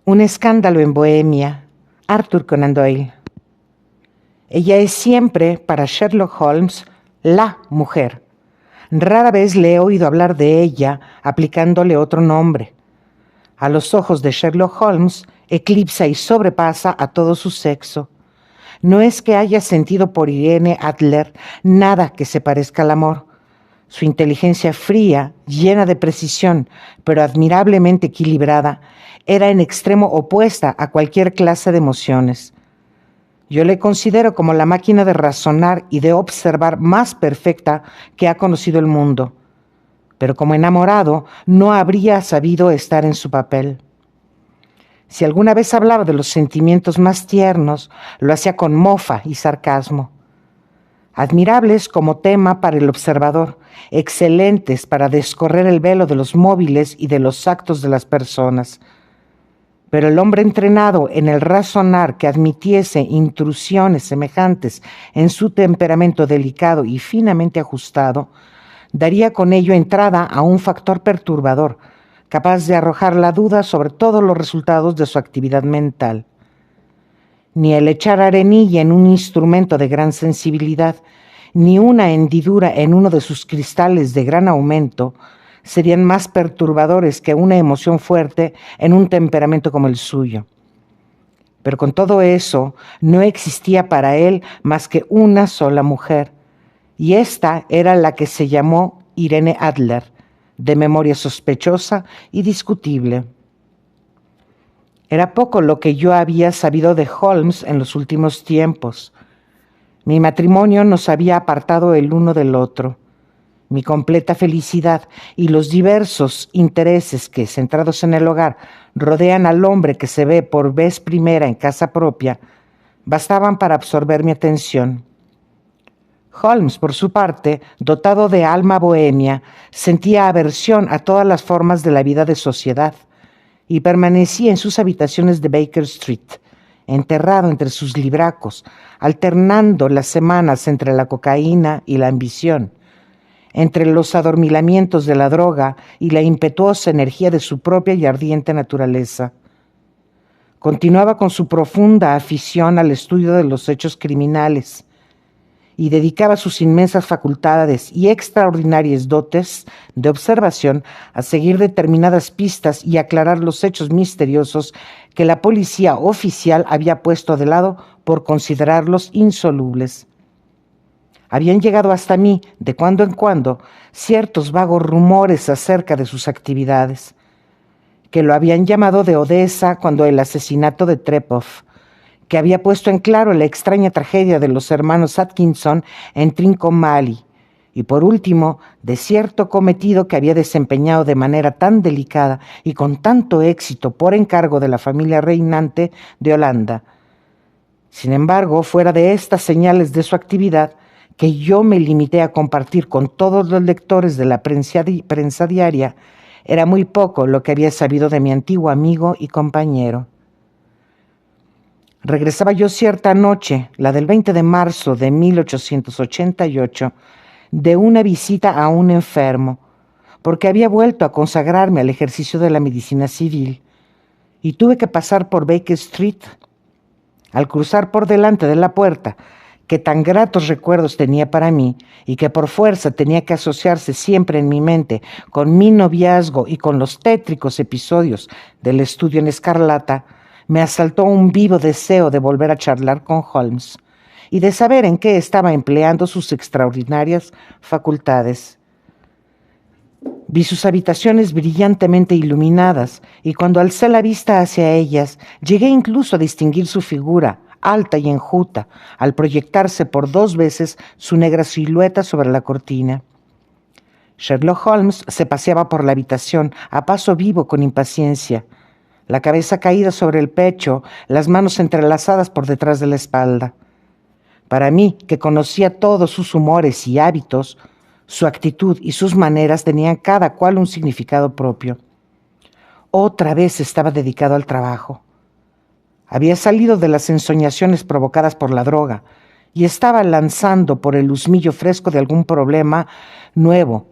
Un escándalo en Bohemia. Arthur Conan Doyle. Ella es siempre, para Sherlock Holmes, la mujer. Rara vez le he oído hablar de ella aplicándole otro nombre. A los ojos de Sherlock Holmes, eclipsa y sobrepasa a todo su sexo. No es que haya sentido por Irene Adler nada que se parezca al amor. Su inteligencia fría, llena de precisión, pero admirablemente equilibrada, era en extremo opuesta a cualquier clase de emociones. Yo le considero como la máquina de razonar y de observar más perfecta que ha conocido el mundo. Pero como enamorado, no habría sabido estar en su papel. Si alguna vez hablaba de los sentimientos más tiernos, lo hacía con mofa y sarcasmo. Admirables como tema para el observador, excelentes para descorrer el velo de los móviles y de los actos de las personas. Pero el hombre entrenado en el razonar que admitiese intrusiones semejantes en su temperamento delicado y finamente ajustado, daría con ello entrada a un factor perturbador, capaz de arrojar la duda sobre todos los resultados de su actividad mental. Ni el echar arenilla en un instrumento de gran sensibilidad, ni una hendidura en uno de sus cristales de gran aumento, serían más perturbadores que una emoción fuerte en un temperamento como el suyo. Pero con todo eso, no existía para él más que una sola mujer, y esta era la que se llamó Irene Adler, de memoria sospechosa y discutible. Era poco lo que yo había sabido de Holmes en los últimos tiempos. Mi matrimonio nos había apartado el uno del otro. Mi completa felicidad y los diversos intereses que, centrados en el hogar, rodean al hombre que se ve por vez primera en casa propia, bastaban para absorber mi atención. Holmes, por su parte, dotado de alma bohemia, sentía aversión a todas las formas de la vida de sociedad y permanecía en sus habitaciones de Baker Street, enterrado entre sus libracos, alternando las semanas entre la cocaína y la ambición, entre los adormilamientos de la droga y la impetuosa energía de su propia y ardiente naturaleza. Continuaba con su profunda afición al estudio de los hechos criminales y dedicaba sus inmensas facultades y extraordinarias dotes de observación a seguir determinadas pistas y aclarar los hechos misteriosos que la policía oficial había puesto de lado por considerarlos insolubles. Habían llegado hasta mí, de cuando en cuando, ciertos vagos rumores acerca de sus actividades, que lo habían llamado de Odessa cuando el asesinato de Trepov, que había puesto en claro la extraña tragedia de los hermanos Atkinson en Trincomalee, y por último, de cierto cometido que había desempeñado de manera tan delicada y con tanto éxito por encargo de la familia reinante de Holanda. Sin embargo, fuera de estas señales de su actividad, que yo me limité a compartir con todos los lectores de la prensa diaria, era muy poco lo que había sabido de mi antiguo amigo y compañero. Regresaba yo cierta noche, la del 20 de marzo de 1888, de una visita a un enfermo, porque había vuelto a consagrarme al ejercicio de la medicina civil, y tuve que pasar por Baker Street. Al cruzar por delante de la puerta, que tan gratos recuerdos tenía para mí y que por fuerza tenía que asociarse siempre en mi mente con mi noviazgo y con los tétricos episodios del estudio en escarlata, me asaltó un vivo deseo de volver a charlar con Holmes y de saber en qué estaba empleando sus extraordinarias facultades. Vi sus habitaciones brillantemente iluminadas y cuando alcé la vista hacia ellas, llegué incluso a distinguir su figura, alta y enjuta, al proyectarse por 2 veces su negra silueta sobre la cortina. Sherlock Holmes se paseaba por la habitación a paso vivo con impaciencia, la cabeza caída sobre el pecho, las manos entrelazadas por detrás de la espalda. Para mí, que conocía todos sus humores y hábitos, su actitud y sus maneras tenían cada cual un significado propio. Otra vez estaba dedicado al trabajo. Había salido de las ensoñaciones provocadas por la droga y estaba lanzando por el husmillo fresco de algún problema nuevo.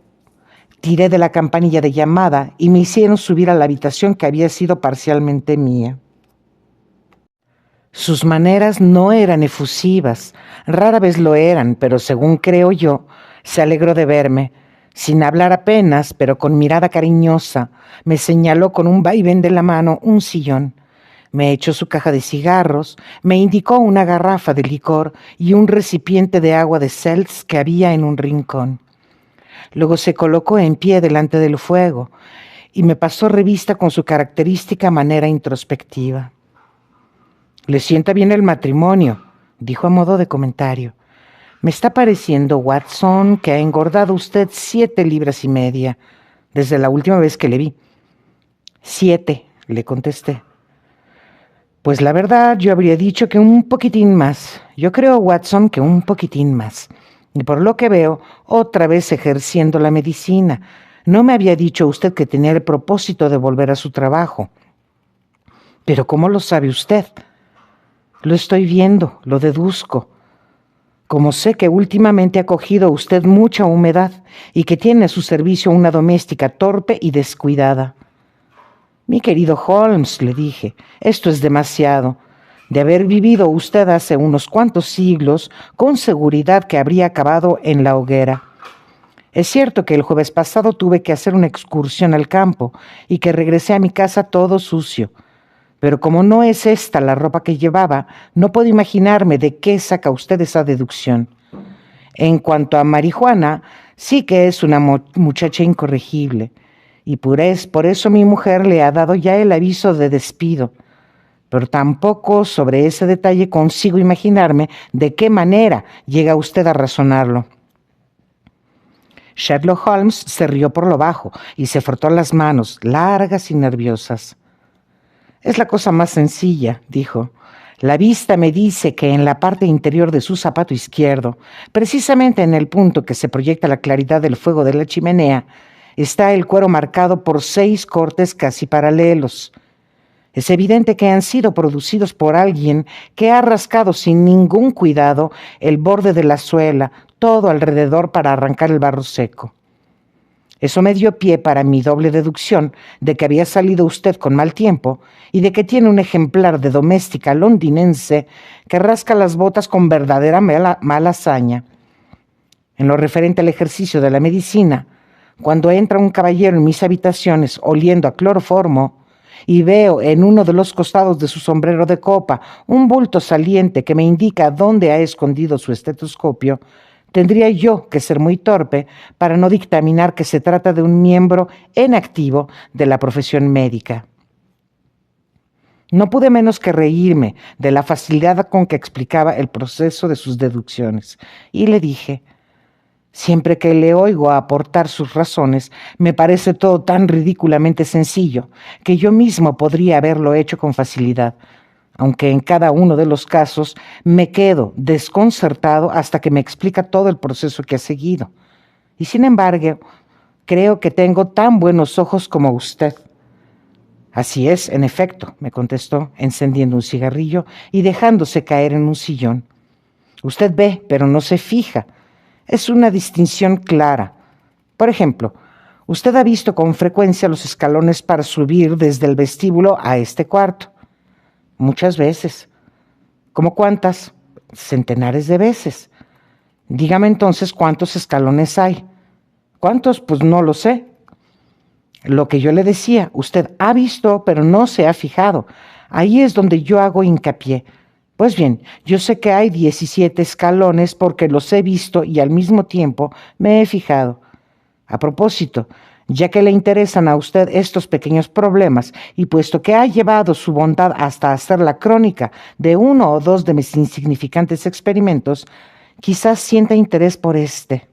Tiré de la campanilla de llamada y me hicieron subir a la habitación que había sido parcialmente mía. Sus maneras no eran efusivas, rara vez lo eran, pero según creo yo, se alegró de verme. Sin hablar apenas, pero con mirada cariñosa, me señaló con un vaivén de la mano un sillón. Me echó su caja de cigarros, me indicó una garrafa de licor y un recipiente de agua de seltz que había en un rincón. Luego se colocó en pie delante del fuego y me pasó revista con su característica manera introspectiva. «Le sienta bien el matrimonio», dijo a modo de comentario. «Me está pareciendo, Watson, que ha engordado usted 7 libras y media desde la última vez que le vi». «7», le contesté. «Pues la verdad, yo habría dicho que un poquitín más. Yo creo, Watson, que un poquitín más. Y por lo que veo, otra vez ejerciendo la medicina. No me había dicho usted que tenía el propósito de volver a su trabajo». «¿Pero cómo lo sabe usted?» «Lo estoy viendo, lo deduzco. Como sé que últimamente ha cogido usted mucha humedad y que tiene a su servicio una doméstica torpe y descuidada». «Mi querido Holmes», le dije, «esto es demasiado. De haber vivido usted hace unos cuantos siglos, con seguridad que habría acabado en la hoguera. Es cierto que el jueves pasado tuve que hacer una excursión al campo y que regresé a mi casa todo sucio. Pero como no es esta la ropa que llevaba, no puedo imaginarme de qué saca usted esa deducción. En cuanto a marihuana, sí que es una muchacha incorregible. Y por eso mi mujer le ha dado ya el aviso de despido. Pero tampoco sobre ese detalle consigo imaginarme de qué manera llega usted a razonarlo». Sherlock Holmes se rió por lo bajo y se frotó las manos, largas y nerviosas. «Es la cosa más sencilla», dijo. «La vista me dice que en la parte interior de su zapato izquierdo, precisamente en el punto que se proyecta la claridad del fuego de la chimenea, está el cuero marcado por 6 cortes casi paralelos. Es evidente que han sido producidos por alguien que ha rascado sin ningún cuidado el borde de la suela, todo alrededor para arrancar el barro seco. Eso me dio pie para mi doble deducción de que había salido usted con mal tiempo y de que tiene un ejemplar de doméstica londinense que rasca las botas con verdadera mala hazaña. En lo referente al ejercicio de la medicina, cuando entra un caballero en mis habitaciones oliendo a cloroformo y veo en uno de los costados de su sombrero de copa un bulto saliente que me indica dónde ha escondido su estetoscopio, tendría yo que ser muy torpe para no dictaminar que se trata de un miembro en activo de la profesión médica». No pude menos que reírme de la facilidad con que explicaba el proceso de sus deducciones, y le dije: «Siempre que le oigo aportar sus razones, me parece todo tan ridículamente sencillo que yo mismo podría haberlo hecho con facilidad, aunque en cada uno de los casos me quedo desconcertado hasta que me explica todo el proceso que ha seguido. Y sin embargo, creo que tengo tan buenos ojos como usted». «Así es, en efecto», me contestó, encendiendo un cigarrillo y dejándose caer en un sillón. «Usted ve, pero no se fija. Es una distinción clara. Por ejemplo, usted ha visto con frecuencia los escalones para subir desde el vestíbulo a este cuarto». «Muchas veces». «¿Cómo cuántas?». «Centenares de veces». «Dígame entonces cuántos escalones hay». «¿Cuántos? Pues no lo sé». «Lo que yo le decía, usted ha visto, pero no se ha fijado. Ahí es donde yo hago hincapié. Pues bien, yo sé que hay 17 escalones porque los he visto y al mismo tiempo me he fijado. A propósito, ya que le interesan a usted estos pequeños problemas y puesto que ha llevado su bondad hasta hacer la crónica de 1 o 2 de mis insignificantes experimentos, quizás sienta interés por este».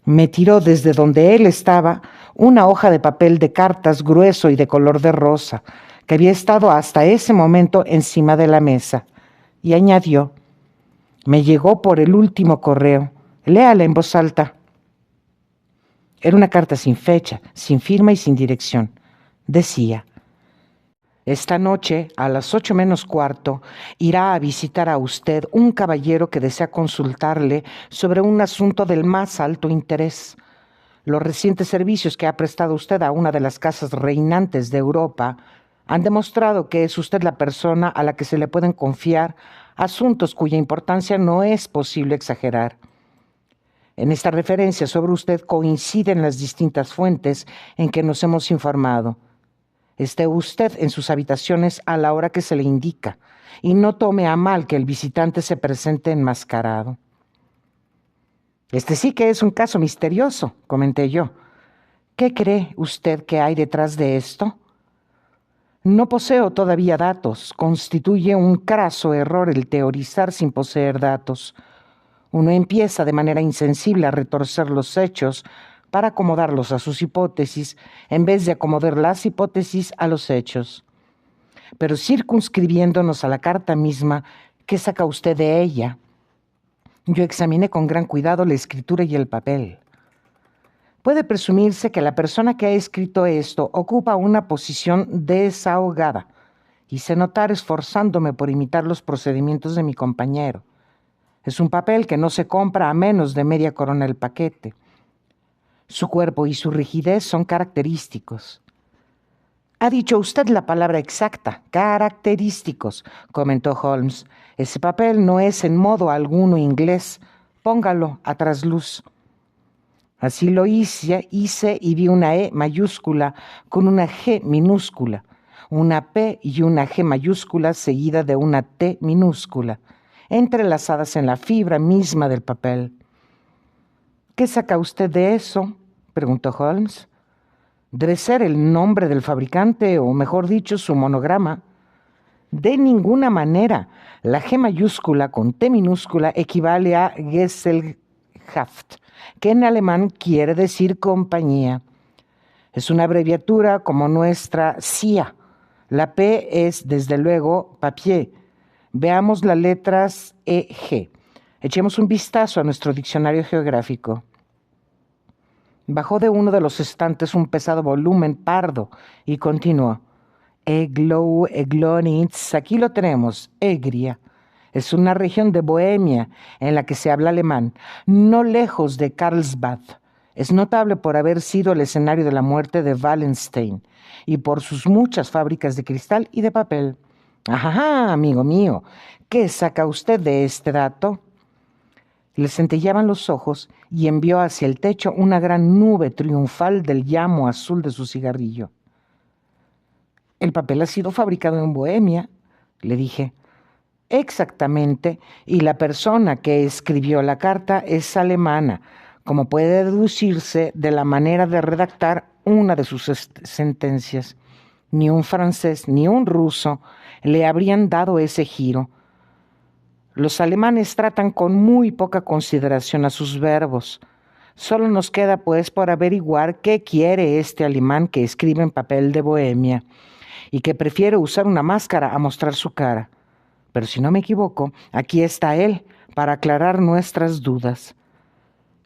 Me tiró desde donde él estaba una hoja de papel de cartas grueso y de color de rosa, que había estado hasta ese momento encima de la mesa, y añadió: «Me llegó por el último correo. Léala en voz alta». Era una carta sin fecha, sin firma y sin dirección. Decía: «Esta noche, a las 8 menos cuarto, irá a visitar a usted un caballero que desea consultarle sobre un asunto del más alto interés. Los recientes servicios que ha prestado usted a una de las casas reinantes de Europa Han demostrado que es usted la persona a la que se le pueden confiar asuntos cuya importancia no es posible exagerar. En esta referencia sobre usted coinciden las distintas fuentes en que nos hemos informado. Esté usted en sus habitaciones a la hora que se le indica y no tome a mal que el visitante se presente enmascarado. Este sí que es un caso misterioso, comenté yo. ¿Qué cree usted que hay detrás de esto? No poseo todavía datos. Constituye un craso error el teorizar sin poseer datos. Uno empieza de manera insensible a retorcer los hechos para acomodarlos a sus hipótesis en vez de acomodar las hipótesis a los hechos. Pero circunscribiéndonos a la carta misma, ¿qué saca usted de ella? Yo examiné con gran cuidado la escritura y el papel. Puede presumirse que la persona que ha escrito esto ocupa una posición desahogada. Hice notar esforzándome por imitar los procedimientos de mi compañero. Es un papel que no se compra a menos de media corona el paquete. Su cuerpo y su rigidez son característicos. Ha dicho usted la palabra exacta, característicos, comentó Holmes. Ese papel no es en modo alguno inglés. Póngalo a trasluz. Así lo hice y vi una E mayúscula con una G minúscula, una P y una G mayúscula seguida de una T minúscula, entrelazadas en la fibra misma del papel. ¿Qué saca usted de eso?, preguntó Holmes. Debe ser el nombre del fabricante, o mejor dicho, su monograma. De ninguna manera. La G mayúscula con T minúscula equivale a Gesellschaft, que en alemán quiere decir compañía. Es una abreviatura como nuestra CIA. La P es, desde luego, papier. Veamos las letras EG. Echemos un vistazo a nuestro diccionario geográfico. Bajó de uno de los estantes un pesado volumen pardo y continuó. Eglow, Eglonitz, aquí lo tenemos, Egria. Es una región de Bohemia en la que se habla alemán, no lejos de Karlsbad. Es notable por haber sido el escenario de la muerte de Wallenstein y por sus muchas fábricas de cristal y de papel. Ajá, amigo mío, ¿qué saca usted de este dato? Le centelleaban los ojos y envió hacia el techo una gran nube triunfal del llamo azul de su cigarrillo. El papel ha sido fabricado en Bohemia, le dije. Exactamente, y la persona que escribió la carta es alemana, como puede deducirse de la manera de redactar una de sus sentencias. Ni un francés ni un ruso le habrían dado ese giro. Los alemanes tratan con muy poca consideración a sus verbos. Solo nos queda, pues, por averiguar qué quiere este alemán que escribe en papel de Bohemia y que prefiere usar una máscara a mostrar su cara. Pero si no me equivoco, aquí está él para aclarar nuestras dudas.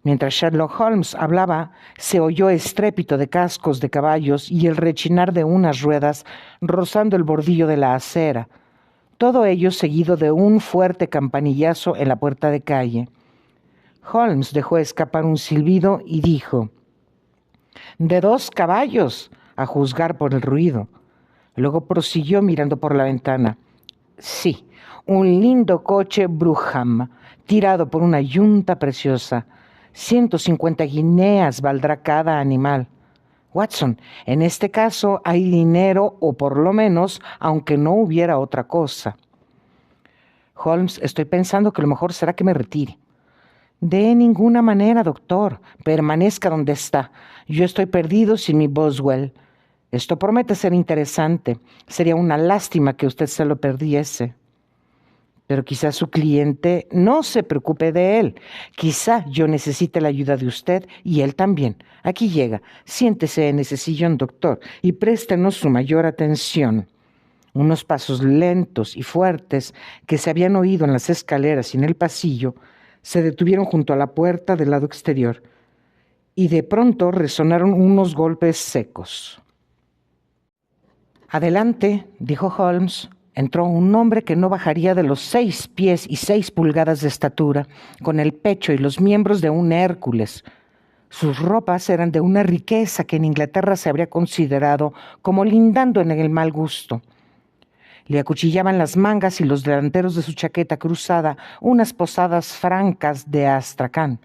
Mientras Sherlock Holmes hablaba, se oyó estrépito de cascos de caballos y el rechinar de unas ruedas rozando el bordillo de la acera. Todo ello seguido de un fuerte campanillazo en la puerta de calle. Holmes dejó escapar un silbido y dijo: «De 2 caballos, a juzgar por el ruido». Luego prosiguió mirando por la ventana. «Sí, un lindo coche Brougham, tirado por una yunta preciosa. 150 guineas valdrá cada animal. Watson, en este caso hay dinero, o por lo menos, aunque no hubiera otra cosa». «Holmes, estoy pensando que lo mejor será que me retire». «De ninguna manera, doctor. Permanezca donde está. Yo estoy perdido sin mi Boswell. Esto promete ser interesante. Sería una lástima que usted se lo perdiese». «Pero quizá su cliente no se preocupe de él. Quizá yo necesite la ayuda de usted y él también. Aquí llega. Siéntese en ese sillón, doctor, y préstenos su mayor atención». Unos pasos lentos y fuertes que se habían oído en las escaleras y en el pasillo se detuvieron junto a la puerta del lado exterior y de pronto resonaron unos golpes secos. «Adelante», dijo Holmes. Entró un hombre que no bajaría de los 6 pies y 6 pulgadas de estatura, con el pecho y los miembros de un Hércules. Sus ropas eran de una riqueza que en Inglaterra se habría considerado como lindando en el mal gusto. Le acuchillaban las mangas y los delanteros de su chaqueta cruzada unas posadas francas de astracán,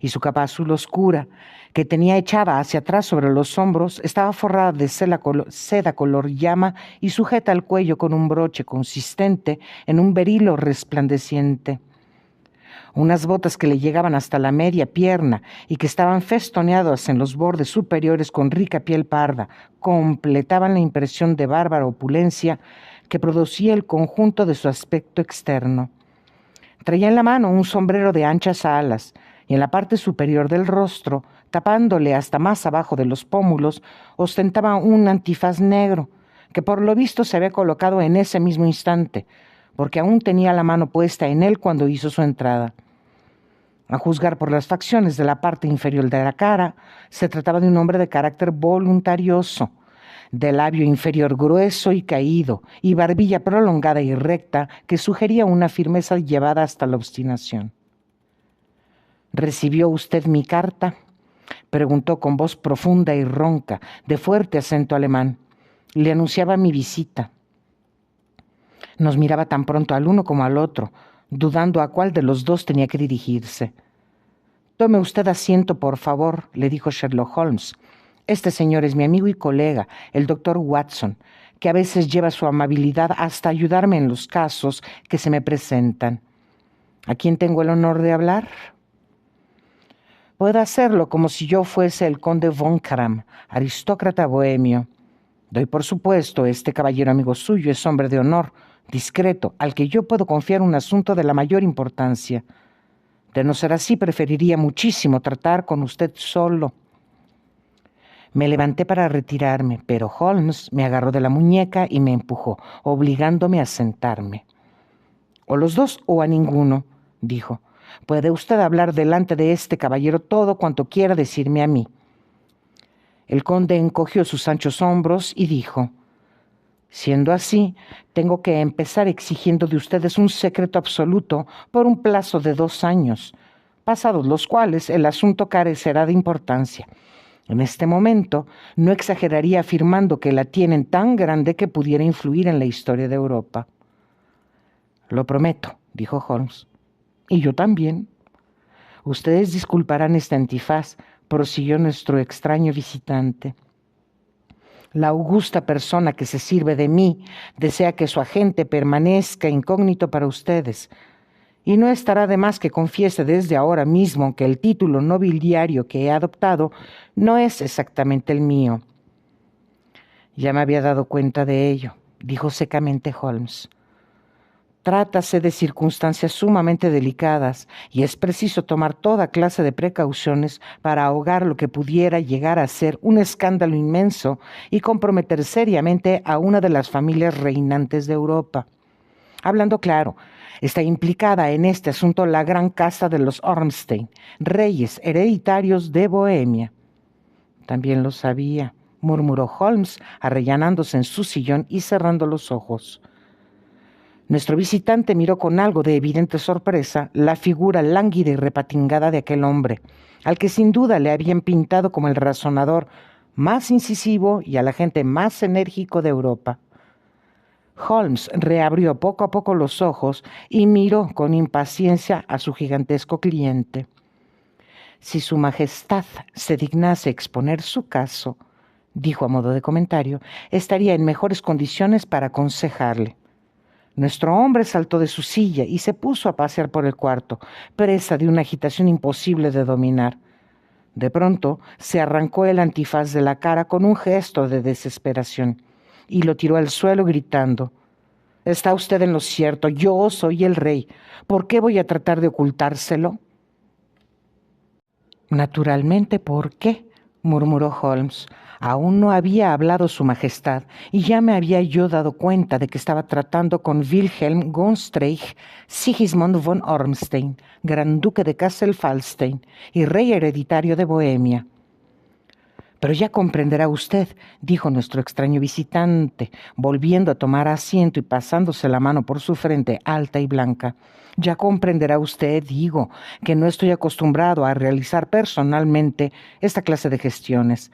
y su capa azul oscura, que tenía echada hacia atrás sobre los hombros, estaba forrada de seda color llama y sujeta al cuello con un broche consistente en un berilo resplandeciente. Unas botas que le llegaban hasta la media pierna y que estaban festoneadas en los bordes superiores con rica piel parda completaban la impresión de bárbara opulencia que producía el conjunto de su aspecto externo. Traía en la mano un sombrero de anchas alas y en la parte superior del rostro, tapándole hasta más abajo de los pómulos, ostentaba un antifaz negro que por lo visto se había colocado en ese mismo instante, porque aún tenía la mano puesta en él cuando hizo su entrada. A juzgar por las facciones de la parte inferior de la cara, se trataba de un hombre de carácter voluntarioso, de labio inferior grueso y caído, y barbilla prolongada y recta que sugería una firmeza llevada hasta la obstinación. ¿Recibió usted mi carta?, preguntó con voz profunda y ronca, de fuerte acento alemán. Le anunciaba mi visita. Nos miraba tan pronto al uno como al otro, dudando a cuál de los dos tenía que dirigirse. «Tome usted asiento, por favor», le dijo Sherlock Holmes. «Este señor es mi amigo y colega, el doctor Watson, que a veces lleva su amabilidad hasta ayudarme en los casos que se me presentan. ¿A quién tengo el honor de hablar?» «Puedo hacerlo como si yo fuese el conde von Kram, aristócrata bohemio. Doy por supuesto, este caballero amigo suyo es hombre de honor, discreto, al que yo puedo confiar un asunto de la mayor importancia. De no ser así, preferiría muchísimo tratar con usted solo». Me levanté para retirarme, pero Holmes me agarró de la muñeca y me empujó, obligándome a sentarme. «O los dos o a ninguno», dijo. «Puede usted hablar delante de este caballero todo cuanto quiera decirme a mí». El conde encogió sus anchos hombros y dijo: «Siendo así, tengo que empezar exigiendo de ustedes un secreto absoluto por un plazo de 2 años, pasados los cuales el asunto carecerá de importancia. En este momento, no exageraría afirmando que la tienen tan grande que pudiera influir en la historia de Europa». «Lo prometo», dijo Holmes. «Y yo también». «Ustedes disculparán este antifaz», prosiguió nuestro extraño visitante. «La augusta persona que se sirve de mí desea que su agente permanezca incógnito para ustedes, y no estará de más que confiese desde ahora mismo que el título nobiliario que he adoptado no es exactamente el mío». «Ya me había dado cuenta de ello», dijo secamente Holmes. «Trátase de circunstancias sumamente delicadas y es preciso tomar toda clase de precauciones para ahogar lo que pudiera llegar a ser un escándalo inmenso y comprometer seriamente a una de las familias reinantes de Europa. Hablando claro, está implicada en este asunto la gran casta de los Ormstein, reyes hereditarios de Bohemia». «También lo sabía», murmuró Holmes, arrellanándose en su sillón y cerrando los ojos. Nuestro visitante miró con algo de evidente sorpresa la figura lánguida y repatingada de aquel hombre, al que sin duda le habían pintado como el razonador más incisivo y al agente más enérgico de Europa. Holmes reabrió poco a poco los ojos y miró con impaciencia a su gigantesco cliente. «Si su majestad se dignase exponer su caso», dijo a modo de comentario, «estaría en mejores condiciones para aconsejarle». Nuestro hombre saltó de su silla y se puso a pasear por el cuarto, presa de una agitación imposible de dominar. De pronto se arrancó el antifaz de la cara con un gesto de desesperación y lo tiró al suelo gritando: «Está usted en lo cierto, yo soy el rey. ¿Por qué voy a tratar de ocultárselo?». «Naturalmente, ¿por qué?», murmuró Holmes. «Aún no había hablado su majestad y ya me había yo dado cuenta de que estaba tratando con Wilhelm von Streich Sigismund von Ormstein, gran duque de Kassel-Falstein y rey hereditario de Bohemia». Pero ya comprenderá usted, dijo nuestro extraño visitante, volviendo a tomar asiento y pasándose la mano por su frente alta y blanca. Ya comprenderá usted, digo, que no estoy acostumbrado a realizar personalmente esta clase de gestiones.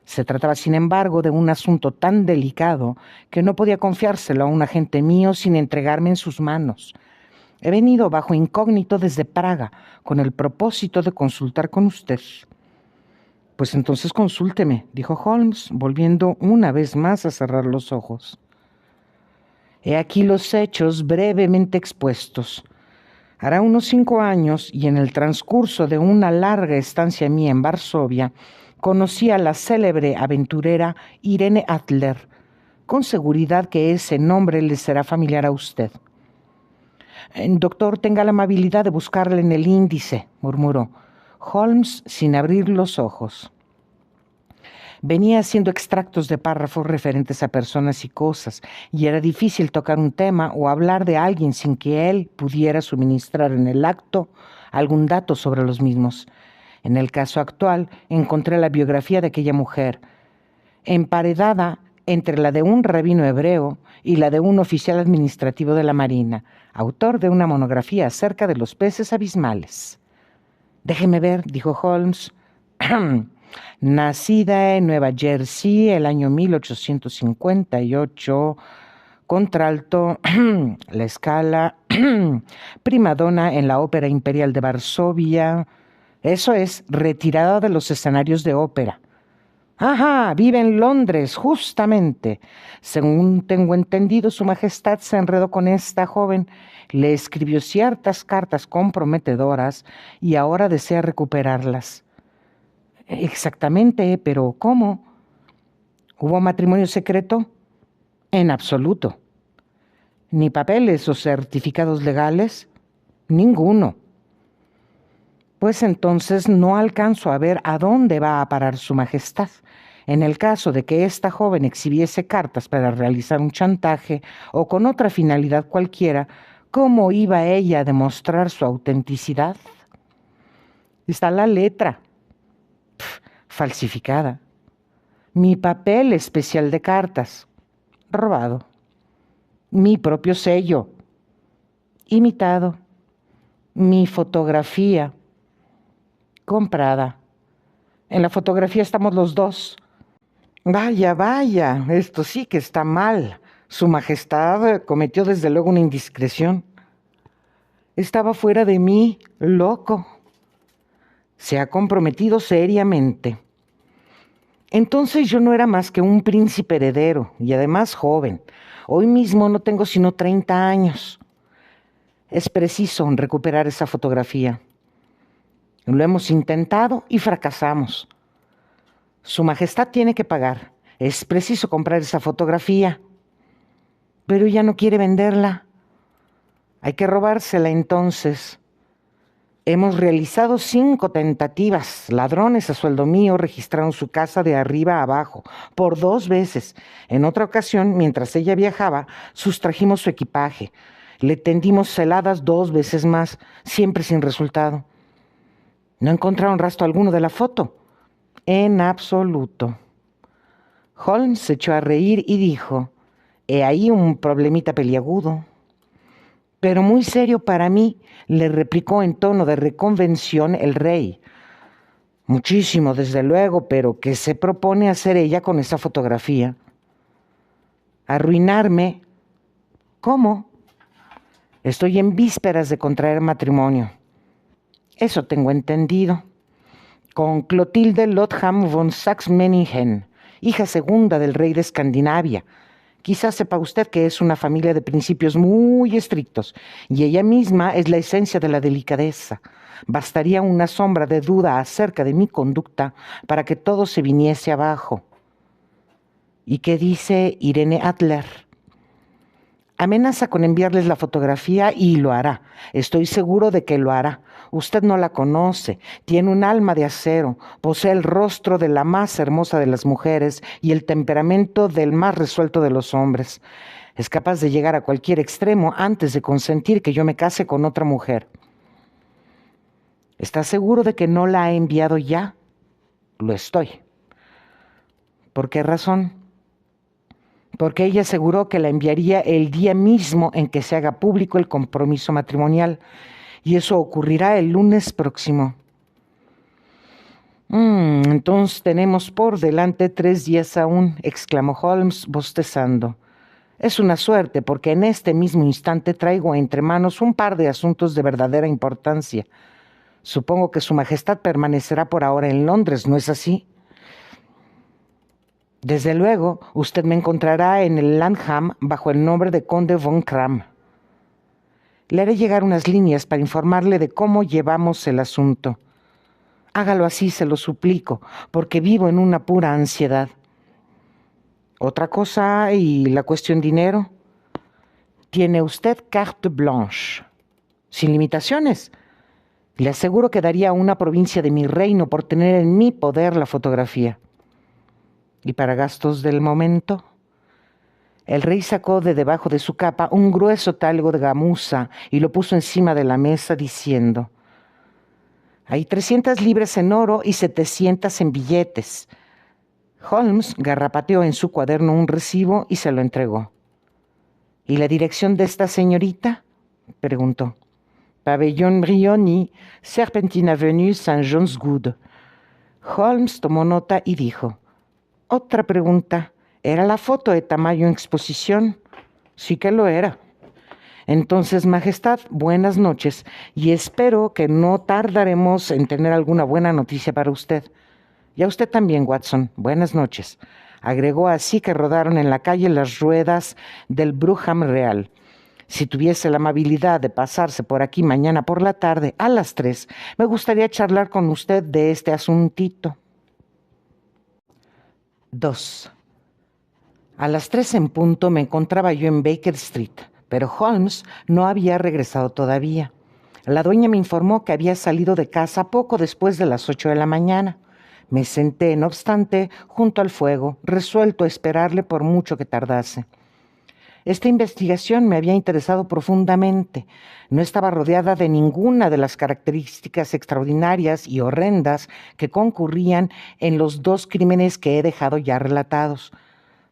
Se trataba, sin embargo, de un asunto tan delicado que no podía confiárselo a un agente mío sin entregarme en sus manos. He venido bajo incógnito desde Praga con el propósito de consultar con usted. Pues entonces consúlteme, dijo Holmes, volviendo una vez más a cerrar los ojos. He aquí los hechos brevemente expuestos. Hará unos 5 años, y en el transcurso de una larga estancia mía en Varsovia, conocí a la célebre aventurera Irene Adler. Con seguridad que ese nombre le será familiar a usted. Doctor, tenga la amabilidad de buscarle en el índice, murmuró Holmes sin abrir los ojos. Venía haciendo extractos de párrafos referentes a personas y cosas, y era difícil tocar un tema o hablar de alguien sin que él pudiera suministrar en el acto algún dato sobre los mismos. En el caso actual, encontré la biografía de aquella mujer, emparedada entre la de un rabino hebreo y la de un oficial administrativo de la Marina, autor de una monografía acerca de los peces abismales. Déjeme ver, dijo Holmes. Nacida en Nueva Jersey el año 1858, contralto, la Scala, primadonna en la Ópera Imperial de Varsovia, eso es, retirada de los escenarios de ópera. Ajá, vive en Londres, justamente. Según tengo entendido, Su Majestad se enredó con esta joven, le escribió ciertas cartas comprometedoras y ahora desea recuperarlas. Exactamente, pero ¿cómo? ¿Hubo matrimonio secreto? En absoluto. ¿Ni papeles o certificados legales? Ninguno. Pues entonces no alcanzo a ver a dónde va a parar Su Majestad. En el caso de que esta joven exhibiese cartas para realizar un chantaje o con otra finalidad cualquiera, ¿cómo iba ella a demostrar su autenticidad? Está la letra. Falsificada. Mi papel especial de cartas, robado. Mi propio sello, imitado. Mi fotografía, comprada. En la fotografía estamos los dos. Vaya, vaya, esto sí que está mal. Su Majestad cometió desde luego una indiscreción. Estaba fuera de mí, loco. Se ha comprometido seriamente. Entonces yo no era más que un príncipe heredero y además joven. Hoy mismo no tengo sino 30 años. Es preciso recuperar esa fotografía. Lo hemos intentado y fracasamos. Su Majestad tiene que pagar. Es preciso comprar esa fotografía. Pero ella no quiere venderla. Hay que robársela entonces. Hemos realizado 5 tentativas. Ladrones a sueldo mío registraron su casa de arriba a abajo, por 2 veces. En otra ocasión, mientras ella viajaba, sustrajimos su equipaje. Le tendimos celadas 2 veces más, siempre sin resultado. No encontraron rastro alguno de la foto. En absoluto. Holmes se echó a reír y dijo, he ahí un problemita peliagudo. Pero muy serio para mí, le replicó en tono de reconvención el rey. Muchísimo, desde luego, pero ¿qué se propone hacer ella con esa fotografía? ¿Arruinarme? ¿Cómo? Estoy en vísperas de contraer matrimonio. Eso tengo entendido. Con Clotilde Lotham von Saxe-Meiningen, hija segunda del rey de Escandinavia. Quizás sepa usted que es una familia de principios muy estrictos y ella misma es la esencia de la delicadeza. Bastaría una sombra de duda acerca de mi conducta para que todo se viniese abajo. ¿Y qué dice Irene Adler? Amenaza con enviarles la fotografía y lo hará. Estoy seguro de que lo hará. Usted no la conoce, tiene un alma de acero, posee el rostro de la más hermosa de las mujeres y el temperamento del más resuelto de los hombres. Es capaz de llegar a cualquier extremo antes de consentir que yo me case con otra mujer. ¿Está seguro de que no la ha enviado ya? Lo estoy. ¿Por qué razón? Porque ella aseguró que la enviaría el día mismo en que se haga público el compromiso matrimonial, y eso ocurrirá el lunes próximo. Entonces tenemos por delante 3 días aún, exclamó Holmes bostezando. Es una suerte, porque en este mismo instante traigo entre manos un par de asuntos de verdadera importancia. Supongo que Su Majestad permanecerá por ahora en Londres, ¿no es así? Desde luego, usted me encontrará en el Langham bajo el nombre de Conde von Kram. Le haré llegar unas líneas para informarle de cómo llevamos el asunto. Hágalo así, se lo suplico, porque vivo en una pura ansiedad. Otra cosa, y la cuestión dinero. Tiene usted carte blanche, sin limitaciones. Le aseguro que daría a una provincia de mi reino por tener en mi poder la fotografía. ¿Y para gastos del momento? El rey sacó de debajo de su capa un grueso talgo de gamuza y lo puso encima de la mesa diciendo: hay 300 libras en oro y 700 en billetes. Holmes garrapateó en su cuaderno un recibo y se lo entregó. ¿Y la dirección de esta señorita?, preguntó. Pabellón Briony, Serpentine Avenue, St. John's Wood. Holmes tomó nota y dijo: otra pregunta. ¿Era la foto de tamaño en exposición? Sí que lo era. Entonces, Majestad, buenas noches, y espero que no tardaremos en tener alguna buena noticia para usted. Y a usted también, Watson, buenas noches. Agregó así que rodaron en la calle las ruedas del Brougham Real. Si tuviese la amabilidad de pasarse por aquí mañana por la tarde, a las 3, me gustaría charlar con usted de este asuntito. 2. A las 3 en punto me encontraba yo en Baker Street, pero Holmes no había regresado todavía. La dueña me informó que había salido de casa poco después de las 8 de la mañana. Me senté, no obstante, junto al fuego, resuelto a esperarle por mucho que tardase. Esta investigación me había interesado profundamente. No estaba rodeada de ninguna de las características extraordinarias y horrendas que concurrían en los 2 crímenes que he dejado ya relatados.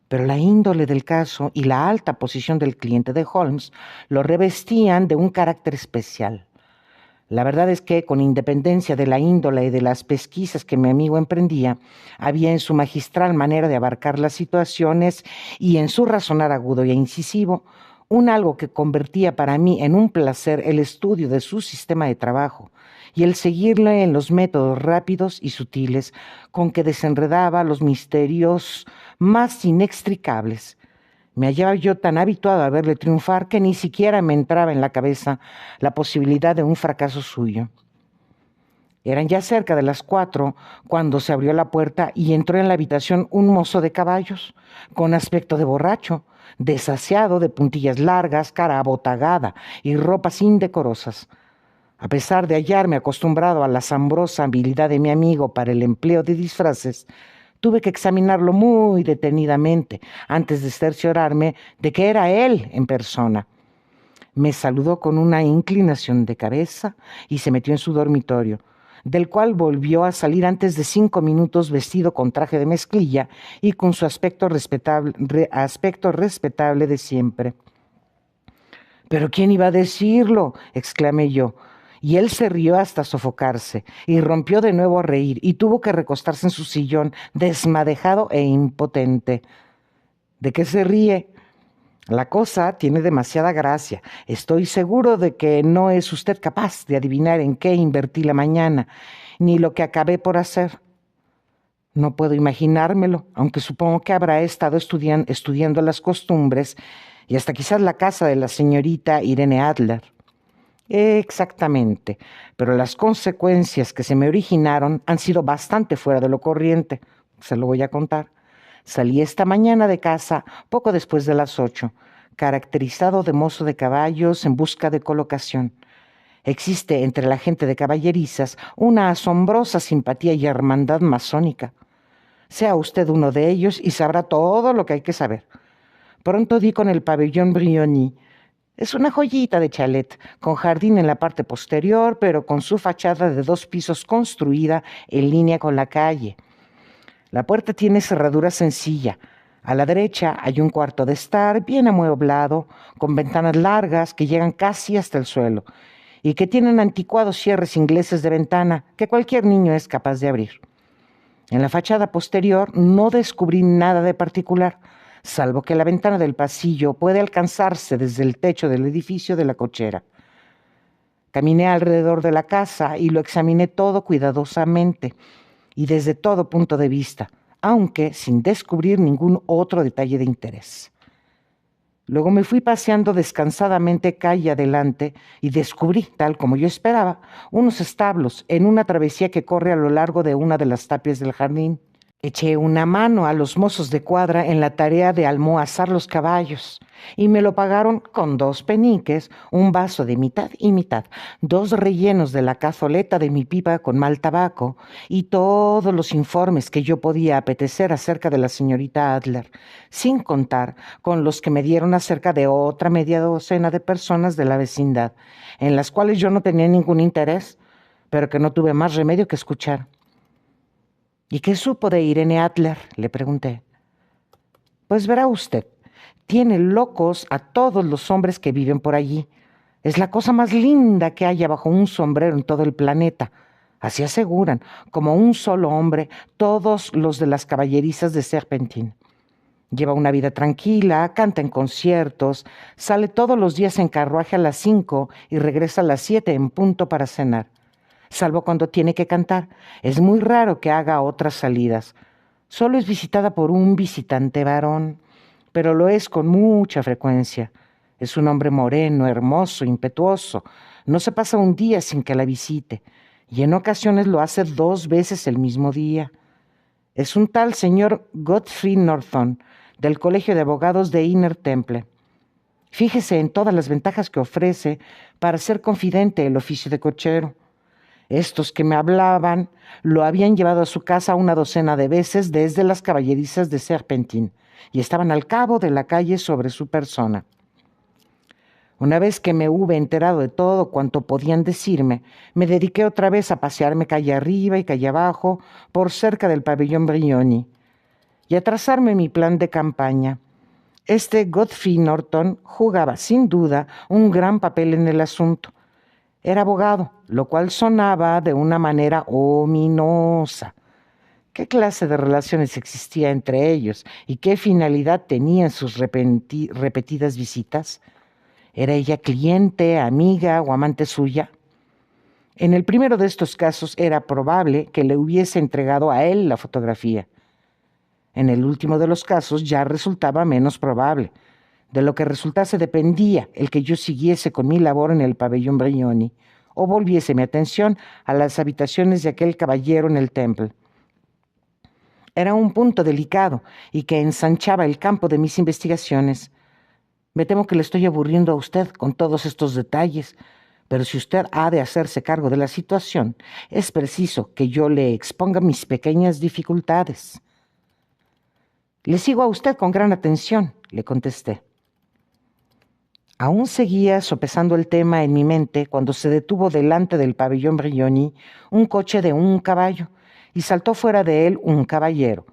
Pero la índole del caso y la alta posición del cliente de Holmes lo revestían de un carácter especial. La verdad es que, con independencia de la índole y de las pesquisas que mi amigo emprendía, había en su magistral manera de abarcar las situaciones y en su razonar agudo e incisivo un algo que convertía para mí en un placer el estudio de su sistema de trabajo y el seguirle en los métodos rápidos y sutiles con que desenredaba los misterios más inextricables. Me hallaba yo tan habituado a verle triunfar que ni siquiera me entraba en la cabeza la posibilidad de un fracaso suyo. Eran ya cerca de las 4 cuando se abrió la puerta y entró en la habitación un mozo de caballos, con aspecto de borracho, desasiado, de puntillas largas, cara abotagada y ropas indecorosas. A pesar de hallarme acostumbrado a la asombrosa habilidad de mi amigo para el empleo de disfraces, tuve que examinarlo muy detenidamente antes de cerciorarme de que era él en persona. Me saludó con una inclinación de cabeza y se metió en su dormitorio, del cual volvió a salir antes de 5 minutos vestido con traje de mezclilla y con su aspecto respetable de siempre. «¿Pero quién iba a decirlo?», exclamé yo. Y él se rió hasta sofocarse y rompió de nuevo a reír y tuvo que recostarse en su sillón, desmadejado e impotente. ¿De qué se ríe? La cosa tiene demasiada gracia. Estoy seguro de que no es usted capaz de adivinar en qué invertí la mañana, ni lo que acabé por hacer. No puedo imaginármelo, aunque supongo que habrá estado estudiando las costumbres y hasta quizás la casa de la señorita Irene Adler. Exactamente, pero las consecuencias que se me originaron han sido bastante fuera de lo corriente. Se lo voy a contar. Salí esta mañana de casa poco después de las 8, caracterizado de mozo de caballos en busca de colocación. Existe entre la gente de caballerizas una asombrosa simpatía y hermandad masónica. Sea usted uno de ellos y sabrá todo lo que hay que saber. Pronto di con el pabellón Briony. Es una joyita de chalet, con jardín en la parte posterior, pero con su fachada de 2 pisos construida en línea con la calle. La puerta tiene cerradura sencilla. A la derecha hay un cuarto de estar bien amueblado, con ventanas largas que llegan casi hasta el suelo y que tienen anticuados cierres ingleses de ventana que cualquier niño es capaz de abrir. En la fachada posterior no descubrí nada de particular, salvo que la ventana del pasillo puede alcanzarse desde el techo del edificio de la cochera. Caminé alrededor de la casa y lo examiné todo cuidadosamente y desde todo punto de vista, aunque sin descubrir ningún otro detalle de interés. Luego me fui paseando descansadamente calle adelante y descubrí, tal como yo esperaba, unos establos en una travesía que corre a lo largo de una de las tapias del jardín. Eché una mano a los mozos de cuadra en la tarea de almohazar los caballos y me lo pagaron con 2 peniques, un vaso de mitad y mitad, 2 rellenos de la cazoleta de mi pipa con mal tabaco y todos los informes que yo podía apetecer acerca de la señorita Adler, sin contar con los que me dieron acerca de otra media docena de personas de la vecindad, en las cuales yo no tenía ningún interés, pero que no tuve más remedio que escuchar. ¿Y qué supo de Irene Adler?, le pregunté. Pues verá usted, tiene locos a todos los hombres que viven por allí. Es la cosa más linda que haya bajo un sombrero en todo el planeta. Así aseguran, como un solo hombre, todos los de las caballerizas de Serpentín. Lleva una vida tranquila, canta en conciertos, sale todos los días en carruaje a las 5 y regresa a las 7 en punto para cenar. Salvo cuando tiene que cantar. Es muy raro que haga otras salidas. Solo es visitada por un visitante varón, pero lo es con mucha frecuencia. Es un hombre moreno, hermoso, impetuoso. No se pasa un día sin que la visite, y en ocasiones lo hace 2 veces el mismo día. Es un tal señor Godfrey Norton, del Colegio de Abogados de Inner Temple. Fíjese en todas las ventajas que ofrece para ser confidente el oficio de cochero. Estos que me hablaban lo habían llevado a su casa una docena de veces desde las caballerizas de Serpentín y estaban al cabo de la calle sobre su persona. Una vez que me hube enterado de todo cuanto podían decirme, me dediqué otra vez a pasearme calle arriba y calle abajo por cerca del pabellón Brignoni y a trazarme mi plan de campaña. Este Godfrey Norton jugaba sin duda un gran papel en el asunto. Era abogado, lo cual sonaba de una manera ominosa. ¿Qué clase de relaciones existía entre ellos y qué finalidad tenían sus repetidas visitas? ¿Era ella cliente, amiga o amante suya? En el primero de estos casos era probable que le hubiese entregado a él la fotografía. En el último de los casos ya resultaba menos probable. De lo que resultase dependía el que yo siguiese con mi labor en el pabellón Brignoni o volviese mi atención a las habitaciones de aquel caballero en el Temple. Era un punto delicado y que ensanchaba el campo de mis investigaciones. Me temo que le estoy aburriendo a usted con todos estos detalles, pero si usted ha de hacerse cargo de la situación, es preciso que yo le exponga mis pequeñas dificultades. Le sigo a usted con gran atención, le contesté. Aún seguía sopesando el tema en mi mente cuando se detuvo delante del pabellón Brignoni un coche de un caballo y saltó fuera de él un caballero.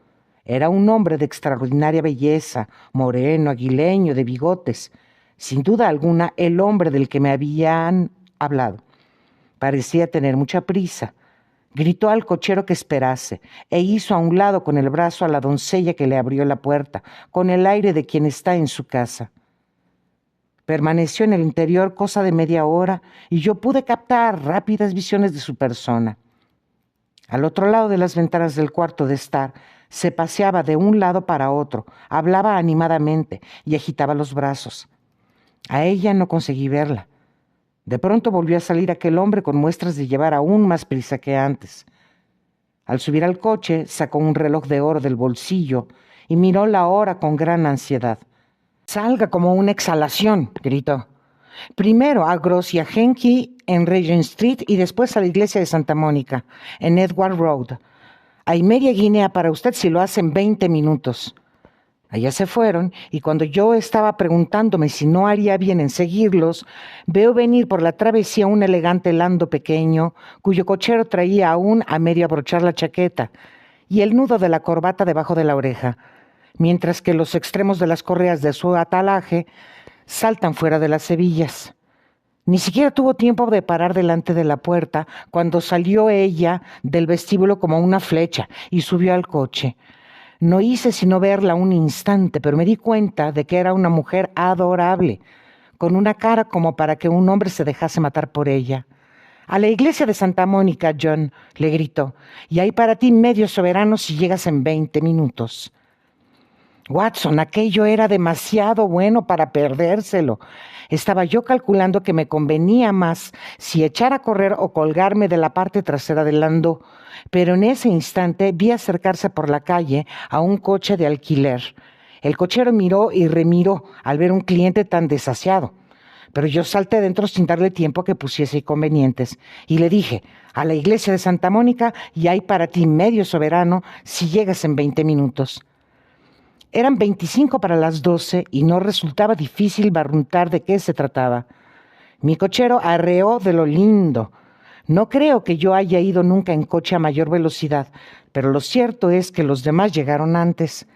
Era un hombre de extraordinaria belleza, moreno, aguileño, de bigotes. Sin duda alguna, el hombre del que me habían hablado. Parecía tener mucha prisa. Gritó al cochero que esperase e hizo a un lado con el brazo a la doncella que le abrió la puerta, con el aire de quien está en su casa. Permaneció en el interior cosa de media hora y yo pude captar rápidas visiones de su persona. Al otro lado de las ventanas del cuarto de estar, se paseaba de un lado para otro, hablaba animadamente y agitaba los brazos. A ella no conseguí verla. De pronto volvió a salir aquel hombre con muestras de llevar aún más prisa que antes. Al subir al coche, sacó un reloj de oro del bolsillo y miró la hora con gran ansiedad. «Salga como una exhalación», gritó. «Primero a Gross y a Henke en Regent Street y después a la iglesia de Santa Mónica, en Edward Road. Hay media guinea para usted si lo hace en 20 minutos». Allá se fueron, y cuando yo estaba preguntándome si no haría bien en seguirlos, veo venir por la travesía un elegante lando pequeño, cuyo cochero traía aún a medio abrochar la chaqueta, y el nudo de la corbata debajo de la oreja, mientras que los extremos de las correas de su atalaje saltan fuera de las hebillas. Ni siquiera tuvo tiempo de parar delante de la puerta cuando salió ella del vestíbulo como una flecha y subió al coche. No hice sino verla un instante, pero me di cuenta de que era una mujer adorable, con una cara como para que un hombre se dejase matar por ella. «A la iglesia de Santa Mónica, John», le gritó, «y hay para ti medio soberano si llegas en 20 minutos». Watson, aquello era demasiado bueno para perdérselo. Estaba yo calculando que me convenía más si echar a correr o colgarme de la parte trasera del landó, pero en ese instante vi acercarse por la calle a un coche de alquiler. El cochero miró y remiró al ver un cliente tan desasiado, pero yo salté dentro sin darle tiempo a que pusiese inconvenientes y le dije: «A la iglesia de Santa Mónica y hay para ti medio soberano si llegas en 20 minutos». Eran 25 para las 12 y no resultaba difícil barruntar de qué se trataba. Mi cochero arreó de lo lindo. No creo que yo haya ido nunca en coche a mayor velocidad, pero lo cierto es que los demás llegaron antes.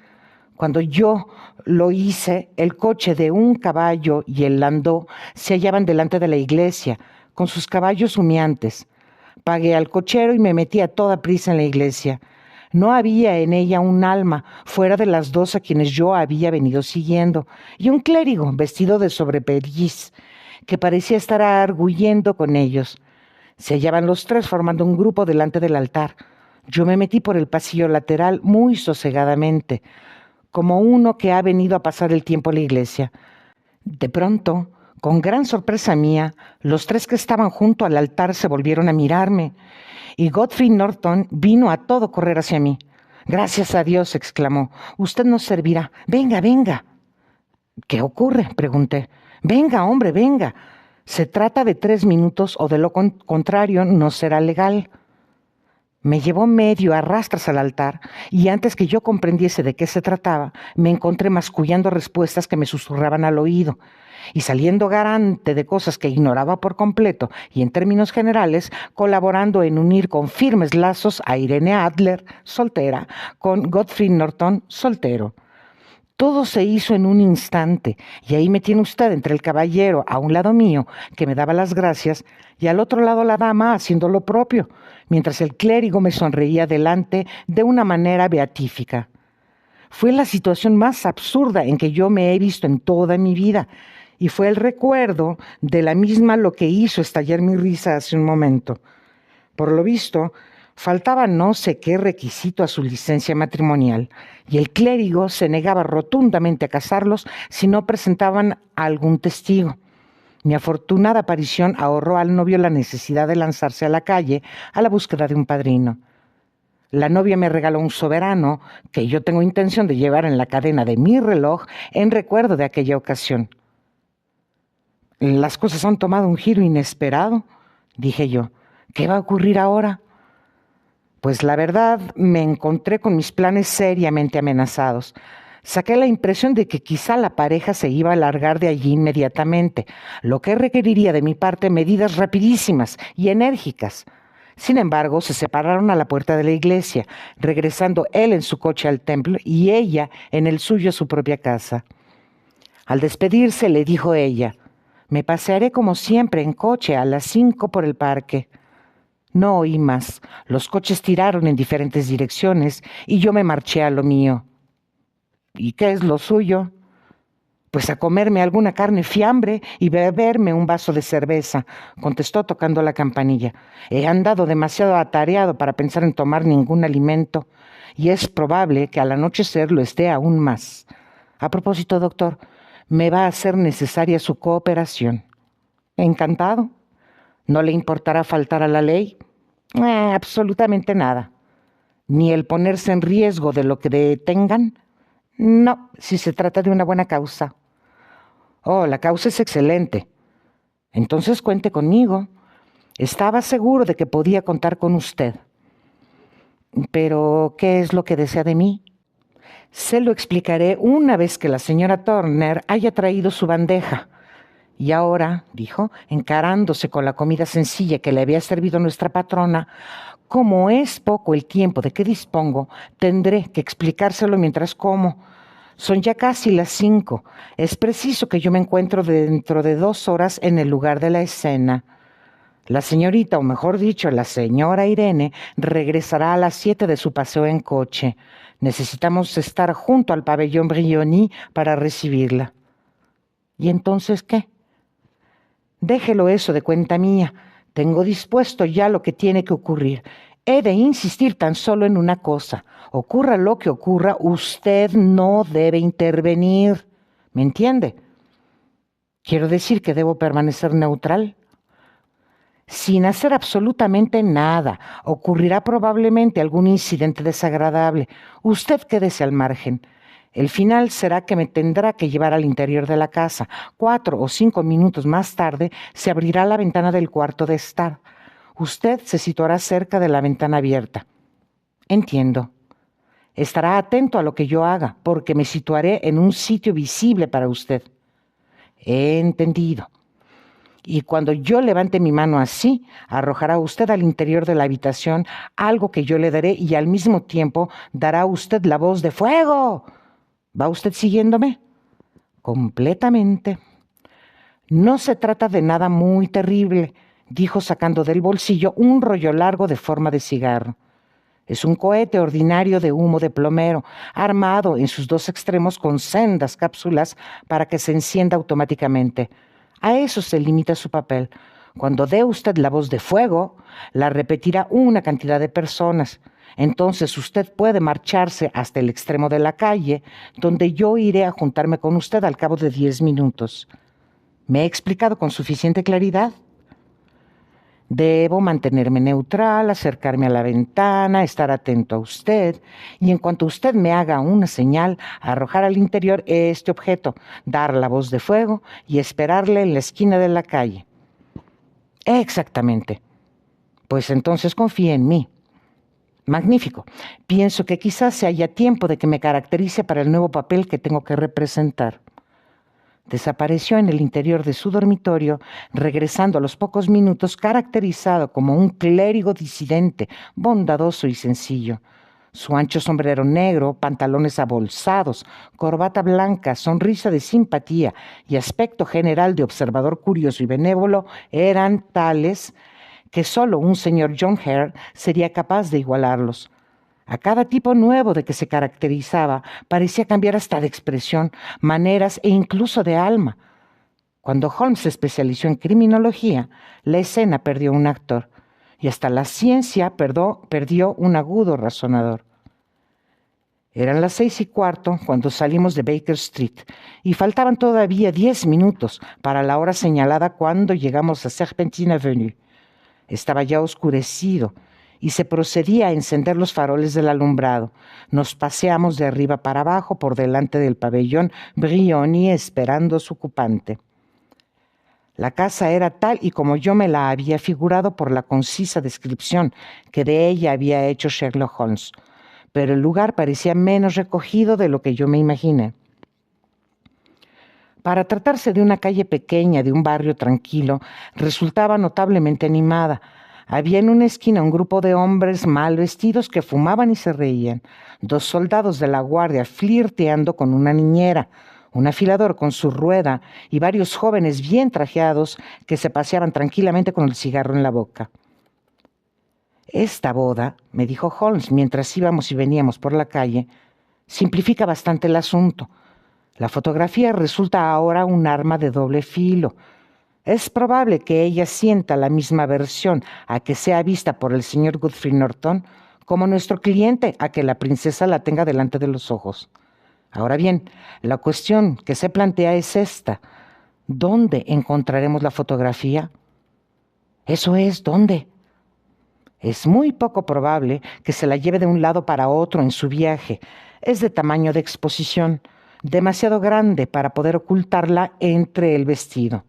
Cuando yo lo hice, el coche de un caballo y el landó se hallaban delante de la iglesia, con sus caballos humeantes. Pagué al cochero y me metí a toda prisa en la iglesia. No había en ella un alma, fuera de las dos a quienes yo había venido siguiendo, y un clérigo vestido de sobrepelliz, que parecía estar arguyendo con ellos. Se hallaban los tres formando un grupo delante del altar. Yo me metí por el pasillo lateral muy sosegadamente, como uno que ha venido a pasar el tiempo a la iglesia. De pronto, con gran sorpresa mía, los tres que estaban junto al altar se volvieron a mirarme, y Godfrey Norton vino a todo correr hacia mí. «Gracias a Dios», exclamó, «usted nos servirá. Venga, venga». «¿Qué ocurre?», pregunté. «Venga, hombre, venga. Se trata de 3 minutos o de lo contrario no será legal». Me llevó medio a rastras al altar y antes que yo comprendiese de qué se trataba, me encontré mascullando respuestas que me susurraban al oído y saliendo garante de cosas que ignoraba por completo y en términos generales, colaborando en unir con firmes lazos a Irene Adler, soltera, con Godfrey Norton, soltero. Todo se hizo en un instante, y ahí me tiene usted entre el caballero a un lado mío, que me daba las gracias, y al otro lado la dama haciendo lo propio, mientras el clérigo me sonreía delante de una manera beatífica. Fue la situación más absurda en que yo me he visto en toda mi vida, y fue el recuerdo de la misma lo que hizo estallar mi risa hace un momento. Por lo visto, faltaba no sé qué requisito a su licencia matrimonial, y el clérigo se negaba rotundamente a casarlos si no presentaban a algún testigo. Mi afortunada aparición ahorró al novio la necesidad de lanzarse a la calle a la búsqueda de un padrino. La novia me regaló un soberano que yo tengo intención de llevar en la cadena de mi reloj en recuerdo de aquella ocasión. «Las cosas han tomado un giro inesperado», dije yo. «¿Qué va a ocurrir ahora?» Pues la verdad, me encontré con mis planes seriamente amenazados. Saqué la impresión de que quizá la pareja se iba a largar de allí inmediatamente, lo que requeriría de mi parte medidas rapidísimas y enérgicas. Sin embargo, se separaron a la puerta de la iglesia, regresando él en su coche al templo y ella en el suyo a su propia casa. Al despedirse le dijo ella: «Me pasearé como siempre en coche a las 5 por el parque». No oí más. Los coches tiraron en diferentes direcciones y yo me marché a lo mío. «¿Y qué es lo suyo?» «Pues a comerme alguna carne fiambre y beberme un vaso de cerveza», contestó tocando la campanilla. «He andado demasiado atareado para pensar en tomar ningún alimento y es probable que al anochecer lo esté aún más. A propósito, doctor, me va a ser necesaria su cooperación». «Encantado. ¿No le importará faltar a la ley?» Absolutamente nada. ¿Ni el ponerse en riesgo de lo que detengan?» «No, si se trata de una buena causa». «Oh, la causa es excelente. Entonces cuente conmigo. Estaba seguro de que podía contar con usted». «¿Pero qué es lo que desea de mí?» «Se lo explicaré una vez que la señora Turner haya traído su bandeja». «Y ahora», dijo, encarándose con la comida sencilla que le había servido nuestra patrona, Como es poco el tiempo de que dispongo, tendré que explicárselo mientras como. Son ya casi las 5. Es preciso que yo me encuentro dentro de 2 horas en el lugar de la escena. La señorita, o mejor dicho, la señora Irene, regresará a las 7 de su paseo en coche. Necesitamos estar junto al pabellón Brioni para recibirla. ¿Y entonces qué? Déjelo eso de cuenta mía. Tengo dispuesto ya lo que tiene que ocurrir. He de insistir tan solo en una cosa. Ocurra lo que ocurra, usted no debe intervenir. ¿Me entiende? Quiero decir que debo permanecer neutral. Sin hacer absolutamente nada. Ocurrirá probablemente algún incidente desagradable. Usted quédese al margen. El final será que me tendrá que llevar al interior de la casa. 4 o 5 minutos más tarde se abrirá la ventana del cuarto de estar. Usted se situará cerca de la ventana abierta. Entiendo. Estará atento a lo que yo haga, porque me situaré en un sitio visible para usted. He entendido. Y cuando yo levante mi mano así, arrojará usted al interior de la habitación algo que yo le daré y al mismo tiempo dará usted la voz de ¡fuego! ¿Va usted siguiéndome? Completamente. No se trata de nada muy terrible, dijo sacando del bolsillo un rollo largo de forma de cigarro. Es un cohete ordinario de humo de plomero, armado en sus 2 extremos con sendas cápsulas para que se encienda automáticamente. A eso se limita su papel. Cuando dé usted la voz de fuego, la repetirá una cantidad de personas. Entonces usted puede marcharse hasta el extremo de la calle, donde yo iré a juntarme con usted al cabo de 10 minutos. ¿Me he explicado con suficiente claridad? Debo mantenerme neutral, acercarme a la ventana, estar atento a usted y en cuanto usted me haga una señal, arrojar al interior este objeto, dar la voz de fuego y esperarle en la esquina de la calle. Exactamente. Pues entonces confíe en mí. Magnífico. Pienso que quizás se haya tiempo de que me caracterice para el nuevo papel que tengo que representar. Desapareció en el interior de su dormitorio, regresando a los pocos minutos caracterizado como un clérigo disidente, bondadoso y sencillo. Su ancho sombrero negro, pantalones abolsados, corbata blanca, sonrisa de simpatía y aspecto general de observador curioso y benévolo eran tales que solo un señor John Hare sería capaz de igualarlos. A cada tipo nuevo de que se caracterizaba parecía cambiar hasta de expresión, maneras e incluso de alma. Cuando Holmes se especializó en criminología, la escena perdió un actor y hasta la ciencia perdió un agudo razonador. Eran las 6:15 cuando salimos de Baker Street y faltaban todavía 10 minutos para la hora señalada cuando llegamos a Serpentine Avenue. Estaba ya oscurecido y se procedía a encender los faroles del alumbrado. Nos paseamos de arriba para abajo por delante del pabellón Brioni esperando a su ocupante. La casa era tal y como yo me la había figurado por la concisa descripción que de ella había hecho Sherlock Holmes, pero el lugar parecía menos recogido de lo que yo me imaginé. Para tratarse de una calle pequeña, de un barrio tranquilo, resultaba notablemente animada. Había en una esquina un grupo de hombres mal vestidos que fumaban y se reían, 2 soldados de la guardia flirteando con una niñera, un afilador con su rueda y varios jóvenes bien trajeados que se paseaban tranquilamente con el cigarro en la boca. Esta boda, me dijo Holmes mientras íbamos y veníamos por la calle, simplifica bastante el asunto. La fotografía resulta ahora un arma de doble filo. Es probable que ella sienta la misma aversión a que sea vista por el señor Godfrey Norton como nuestro cliente a que la princesa la tenga delante de los ojos. Ahora bien, la cuestión que se plantea es esta. ¿Dónde encontraremos la fotografía? Eso es, ¿dónde? Es muy poco probable que se la lleve de un lado para otro en su viaje. Es de tamaño de exposición, demasiado grande para poder ocultarla entre el vestido.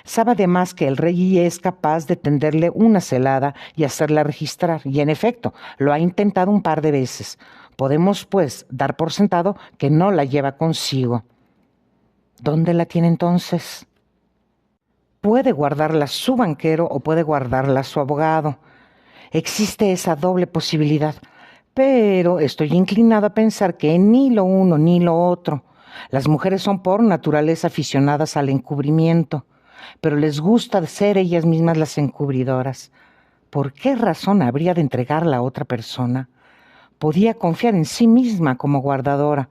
Sabe además que el rey es capaz de tenderle una celada y hacerla registrar, y en efecto, lo ha intentado un par de veces. Podemos, pues, dar por sentado que no la lleva consigo. ¿Dónde la tiene entonces? Puede guardarla su banquero o puede guardarla su abogado. Existe esa doble posibilidad, pero estoy inclinado a pensar que ni lo uno ni lo otro. Las mujeres son por naturaleza aficionadas al encubrimiento, pero les gusta ser ellas mismas las encubridoras. ¿Por qué razón habría de entregarla a otra persona? Podía confiar en sí misma como guardadora,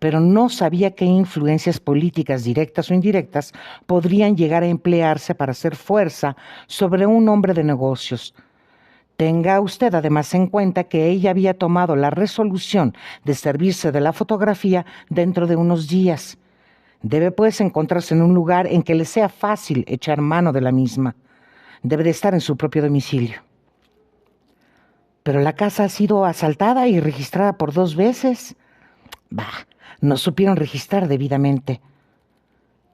pero no sabía qué influencias políticas directas o indirectas podrían llegar a emplearse para hacer fuerza sobre un hombre de negocios. Tenga usted además en cuenta que ella había tomado la resolución de servirse de la fotografía dentro de unos días. Debe pues encontrarse en un lugar en que le sea fácil echar mano de la misma. Debe de estar en su propio domicilio. Pero la casa ha sido asaltada y registrada por 2 veces. Bah, no supieron registrar debidamente.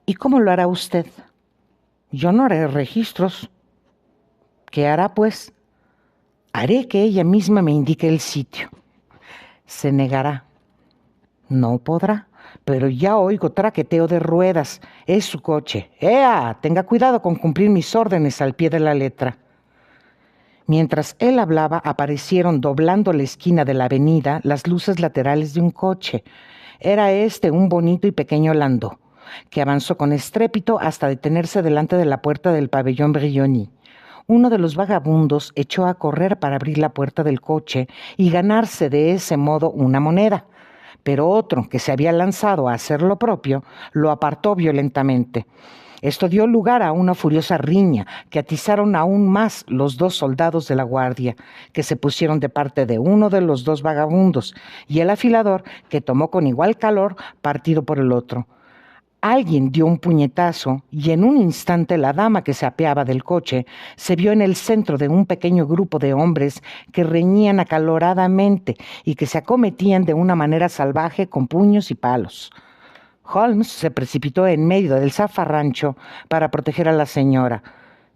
¿Y cómo lo hará usted? Yo no haré registros. ¿Qué hará, pues? Haré que ella misma me indique el sitio. Se negará. No podrá, pero ya oigo traqueteo de ruedas. Es su coche. ¡Ea! Tenga cuidado con cumplir mis órdenes al pie de la letra. Mientras él hablaba, aparecieron doblando la esquina de la avenida las luces laterales de un coche. Era este un bonito y pequeño landau, que avanzó con estrépito hasta detenerse delante de la puerta del pabellón Brioni. Uno de los vagabundos echó a correr para abrir la puerta del coche y ganarse de ese modo una moneda, pero otro, que se había lanzado a hacer lo propio, lo apartó violentamente. Esto dio lugar a una furiosa riña que atizaron aún más los 2 soldados de la guardia, que se pusieron de parte de uno de los 2 vagabundos, y el afilador, que tomó con igual calor partido por el otro. Alguien dio un puñetazo y en un instante la dama que se apeaba del coche se vio en el centro de un pequeño grupo de hombres que reñían acaloradamente y que se acometían de una manera salvaje con puños y palos. Holmes se precipitó en medio del zafarrancho para proteger a la señora,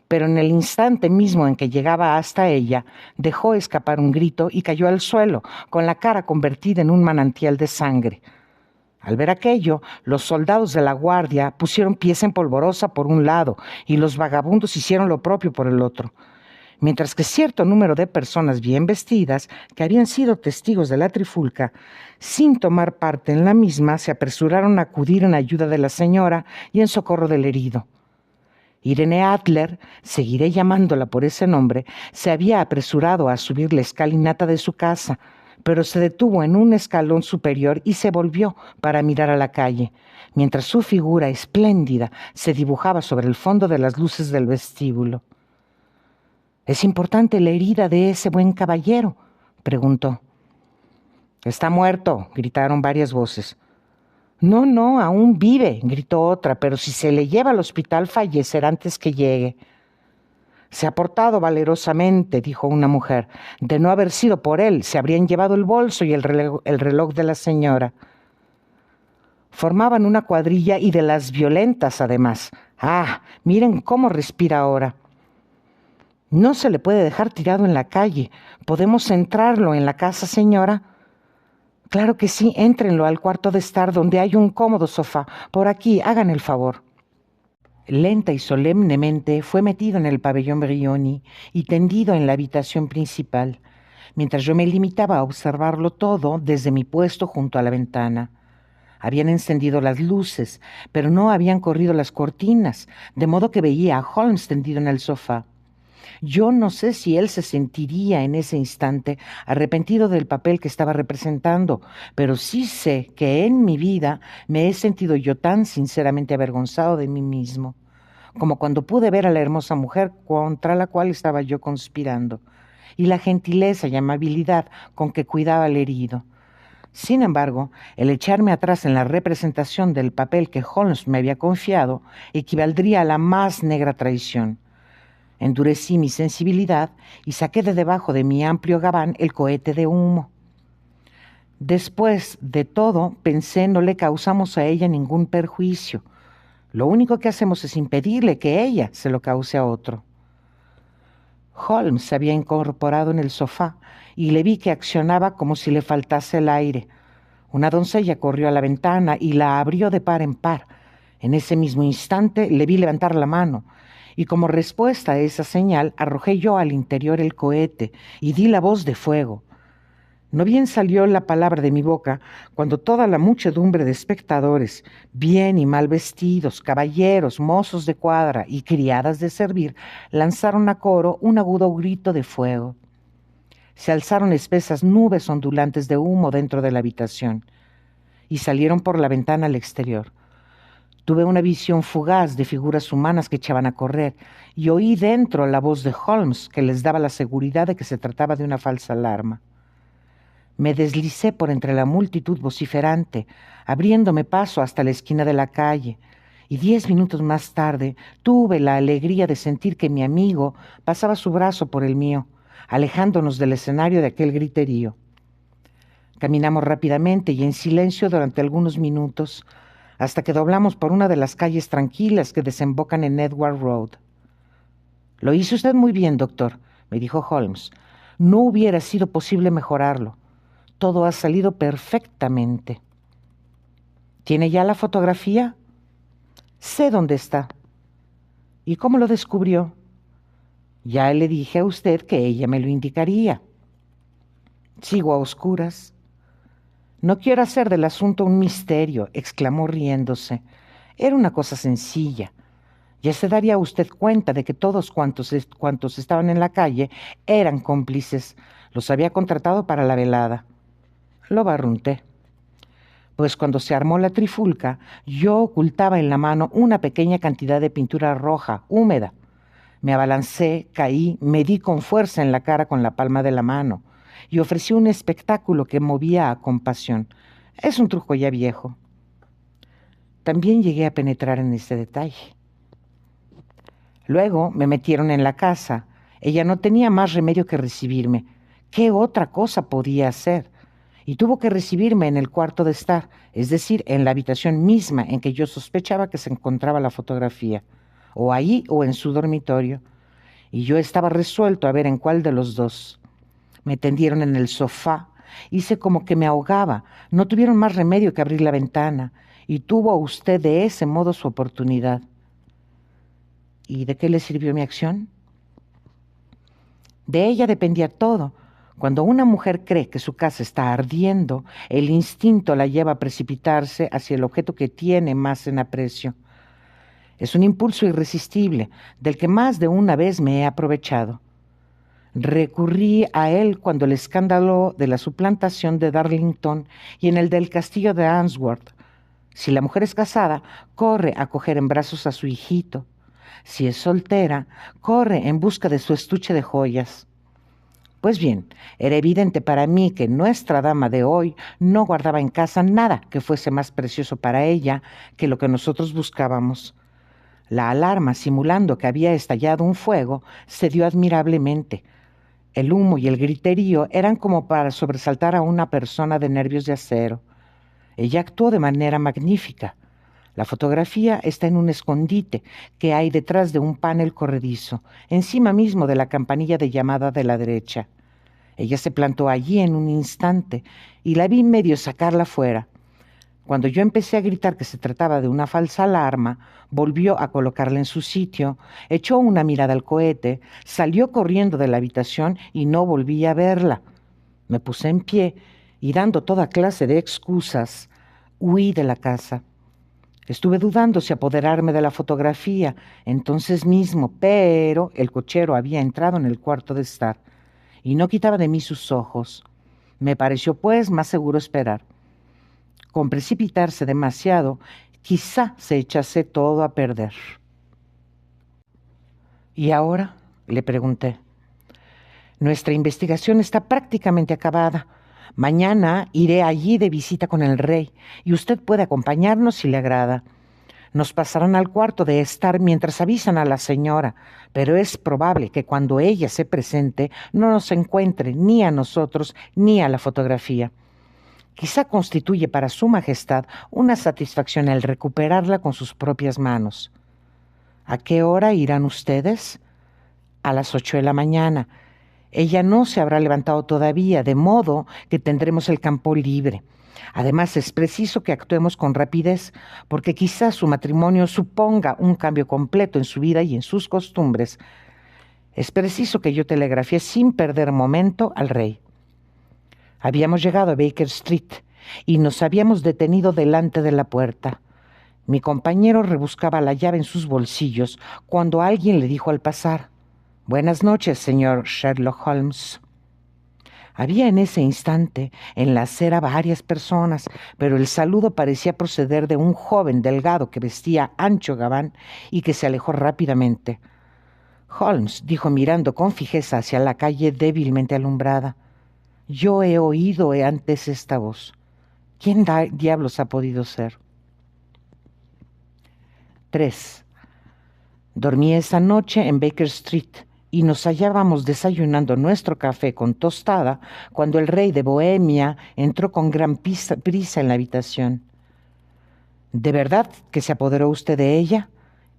pero en el instante mismo en que llegaba hasta ella, dejó escapar un grito y cayó al suelo, con la cara convertida en un manantial de sangre. Al ver aquello, los soldados de la guardia pusieron pies en polvorosa por un lado y los vagabundos hicieron lo propio por el otro, mientras que cierto número de personas bien vestidas, que habían sido testigos de la trifulca, sin tomar parte en la misma, se apresuraron a acudir en ayuda de la señora y en socorro del herido. Irene Adler, seguiré llamándola por ese nombre, se había apresurado a subir la escalinata de su casa, pero se detuvo en un escalón superior y se volvió para mirar a la calle, mientras su figura espléndida se dibujaba sobre el fondo de las luces del vestíbulo. ¿Es importante la herida de ese buen caballero?, preguntó. «Está muerto», gritaron varias voces. «No, no, aún vive», gritó otra, «pero si se le lleva al hospital fallecerá antes que llegue». «Se ha portado valerosamente», dijo una mujer. «De no haber sido por él, se habrían llevado el bolso y el reloj de la señora». Formaban una cuadrilla y de las violentas, además. «Ah, miren cómo respira ahora». «No se le puede dejar tirado en la calle. ¿Podemos entrarlo en la casa, señora?» «Claro que sí, éntrenlo al cuarto de estar donde hay un cómodo sofá. Por aquí, hagan el favor». Lenta y solemnemente fue metido en el pabellón Brioni y tendido en la habitación principal, mientras yo me limitaba a observarlo todo desde mi puesto junto a la ventana. Habían encendido las luces, pero no habían corrido las cortinas, de modo que veía a Holmes tendido en el sofá. Yo no sé si él se sentiría en ese instante arrepentido del papel que estaba representando, pero sí sé que en mi vida me he sentido yo tan sinceramente avergonzado de mí mismo, como cuando pude ver a la hermosa mujer contra la cual estaba yo conspirando, y la gentileza y amabilidad con que cuidaba al herido. Sin embargo, el echarme atrás en la representación del papel que Holmes me había confiado equivaldría a la más negra traición. Endurecí mi sensibilidad y saqué de debajo de mi amplio gabán el cohete de humo. Después de todo, pensé, no le causamos a ella ningún perjuicio. Lo único que hacemos es impedirle que ella se lo cause a otro. Holmes se había incorporado en el sofá y le vi que accionaba como si le faltase el aire. Una doncella corrió a la ventana y la abrió de par en par. En ese mismo instante le vi levantar la mano y como respuesta a esa señal arrojé yo al interior el cohete y di la voz de fuego. No bien salió la palabra de mi boca, cuando toda la muchedumbre de espectadores, bien y mal vestidos, caballeros, mozos de cuadra y criadas de servir, lanzaron a coro un agudo grito de fuego. Se alzaron espesas nubes ondulantes de humo dentro de la habitación y salieron por la ventana al exterior. Tuve una visión fugaz de figuras humanas que echaban a correr y oí dentro la voz de Holmes que les daba la seguridad de que se trataba de una falsa alarma. Me deslicé por entre la multitud vociferante, abriéndome paso hasta la esquina de la calle, y 10 minutos más tarde tuve la alegría de sentir que mi amigo pasaba su brazo por el mío, alejándonos del escenario de aquel griterío. Caminamos rápidamente y en silencio durante algunos minutos, hasta que doblamos por una de las calles tranquilas que desembocan en Edward Road. «Lo hizo usted muy bien, doctor», me dijo Holmes. «No hubiera sido posible mejorarlo. Todo ha salido perfectamente». «¿Tiene ya la fotografía?» «Sé dónde está». «¿Y cómo lo descubrió?» «Ya le dije a usted que ella me lo indicaría». «Sigo a oscuras». «No quiero hacer del asunto un misterio», exclamó riéndose. «Era una cosa sencilla. Ya se daría usted cuenta de que todos cuantos estaban en la calle eran cómplices. Los había contratado para la velada». Lo barrunté. Pues cuando se armó la trifulca, yo ocultaba en la mano una pequeña cantidad de pintura roja, húmeda. Me abalancé, caí, me di con fuerza en la cara con la palma de la mano y ofrecí un espectáculo que movía a compasión. Es un truco ya viejo. También llegué a penetrar en ese detalle. Luego me metieron en la casa. Ella no tenía más remedio que recibirme. ¿Qué otra cosa podía hacer? Y tuvo que recibirme en el cuarto de estar, es decir, en la habitación misma en que yo sospechaba que se encontraba la fotografía, o allí o en su dormitorio, y yo estaba resuelto a ver en cuál de los dos. Me tendieron en el sofá, hice como que me ahogaba, no tuvieron más remedio que abrir la ventana, y tuvo usted de ese modo su oportunidad. ¿Y de qué le sirvió mi acción? De ella dependía todo. Cuando una mujer cree que su casa está ardiendo, el instinto la lleva a precipitarse hacia el objeto que tiene más en aprecio. Es un impulso irresistible, del que más de una vez me he aprovechado. Recurrí a él cuando el escándalo de la suplantación de Darlington y en el del castillo de Answorth. Si la mujer es casada, corre a coger en brazos a su hijito. Si es soltera, corre en busca de su estuche de joyas. Pues bien, era evidente para mí que nuestra dama de hoy no guardaba en casa nada que fuese más precioso para ella que lo que nosotros buscábamos. La alarma, simulando que había estallado un fuego, se dio admirablemente. El humo y el griterío eran como para sobresaltar a una persona de nervios de acero. Ella actuó de manera magnífica. La fotografía está en un escondite que hay detrás de un panel corredizo, encima mismo de la campanilla de llamada de la derecha. Ella se plantó allí en un instante y la vi medio sacarla fuera. Cuando yo empecé a gritar que se trataba de una falsa alarma, volvió a colocarla en su sitio, echó una mirada al cohete, salió corriendo de la habitación y no volví a verla. Me puse en pie y, dando toda clase de excusas, huí de la casa. Estuve dudando si apoderarme de la fotografía entonces mismo, pero el cochero había entrado en el cuarto de estar y no quitaba de mí sus ojos. Me pareció, pues, más seguro esperar. Con precipitarse demasiado, quizá se echase todo a perder. ¿Y ahora?, le pregunté. Nuestra investigación está prácticamente acabada. Mañana iré allí de visita con el rey y usted puede acompañarnos si le agrada. Nos pasarán al cuarto de estar mientras avisan a la señora, pero es probable que cuando ella se presente no nos encuentre ni a nosotros ni a la fotografía. Quizá constituye para su majestad una satisfacción el recuperarla con sus propias manos. ¿A qué hora irán ustedes? A las 8 de la mañana. Ella no se habrá levantado todavía, de modo que tendremos el campo libre. Además, es preciso que actuemos con rapidez, porque quizás su matrimonio suponga un cambio completo en su vida y en sus costumbres. Es preciso que yo telegrafié sin perder momento al rey. Habíamos llegado a Baker Street y nos habíamos detenido delante de la puerta. Mi compañero rebuscaba la llave en sus bolsillos cuando alguien le dijo al pasar: «Buenas noches, señor Sherlock Holmes». Había en ese instante en la acera varias personas, pero el saludo parecía proceder de un joven delgado que vestía ancho gabán y que se alejó rápidamente. «Holmes», dijo mirando con fijeza hacia la calle débilmente alumbrada, «yo he oído antes esta voz. ¿Quién diablos ha podido ser?» 3. Dormí esa noche en Baker Street y nos hallábamos desayunando nuestro café con tostada cuando el rey de Bohemia entró con gran prisa en la habitación. «¿De verdad que se apoderó usted de ella?»,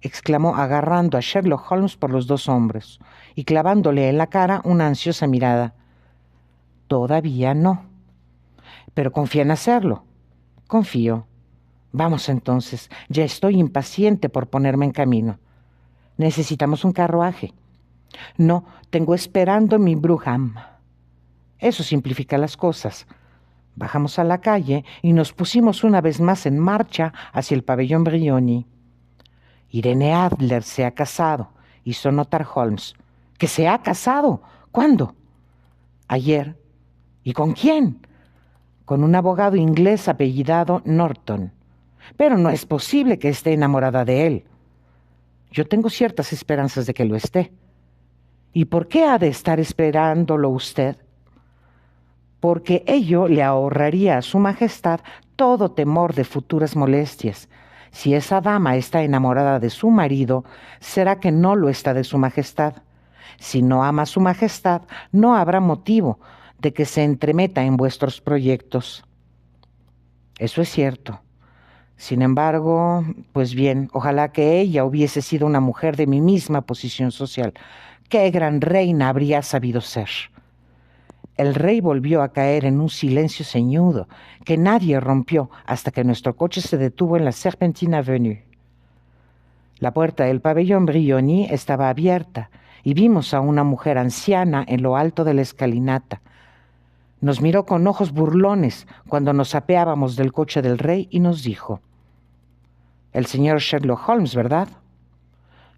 exclamó agarrando a Sherlock Holmes por los dos hombros y clavándole en la cara una ansiosa mirada. «Todavía no». «¿Pero confía en hacerlo?» «Confío». «Vamos entonces, ya estoy impaciente por ponerme en camino». «Necesitamos un carruaje». «No, tengo esperando mi brougham». «Eso simplifica las cosas». Bajamos a la calle y nos pusimos una vez más en marcha hacia el pabellón Brioni. «Irene Adler se ha casado», hizo notar Holmes. «¿Que se ha casado? ¿Cuándo?» «Ayer». «¿Y con quién?» «Con un abogado inglés apellidado Norton». «Pero no es posible que esté enamorada de él». «Yo tengo ciertas esperanzas de que lo esté». «¿Y por qué ha de estar esperándolo usted?» «Porque ello le ahorraría a su majestad todo temor de futuras molestias. Si esa dama está enamorada de su marido, será que no lo está de su majestad. Si no ama a su majestad, no habrá motivo de que se entremeta en vuestros proyectos». «Eso es cierto. Sin embargo, pues bien, ojalá que ella hubiese sido una mujer de mi misma posición social. ¡Qué gran reina habría sabido ser!». El rey volvió a caer en un silencio ceñudo que nadie rompió hasta que nuestro coche se detuvo en la Serpentine Avenue. La puerta del pabellón Brioni estaba abierta y vimos a una mujer anciana en lo alto de la escalinata. Nos miró con ojos burlones cuando nos apeábamos del coche del rey y nos dijo: «El señor Sherlock Holmes, ¿verdad?».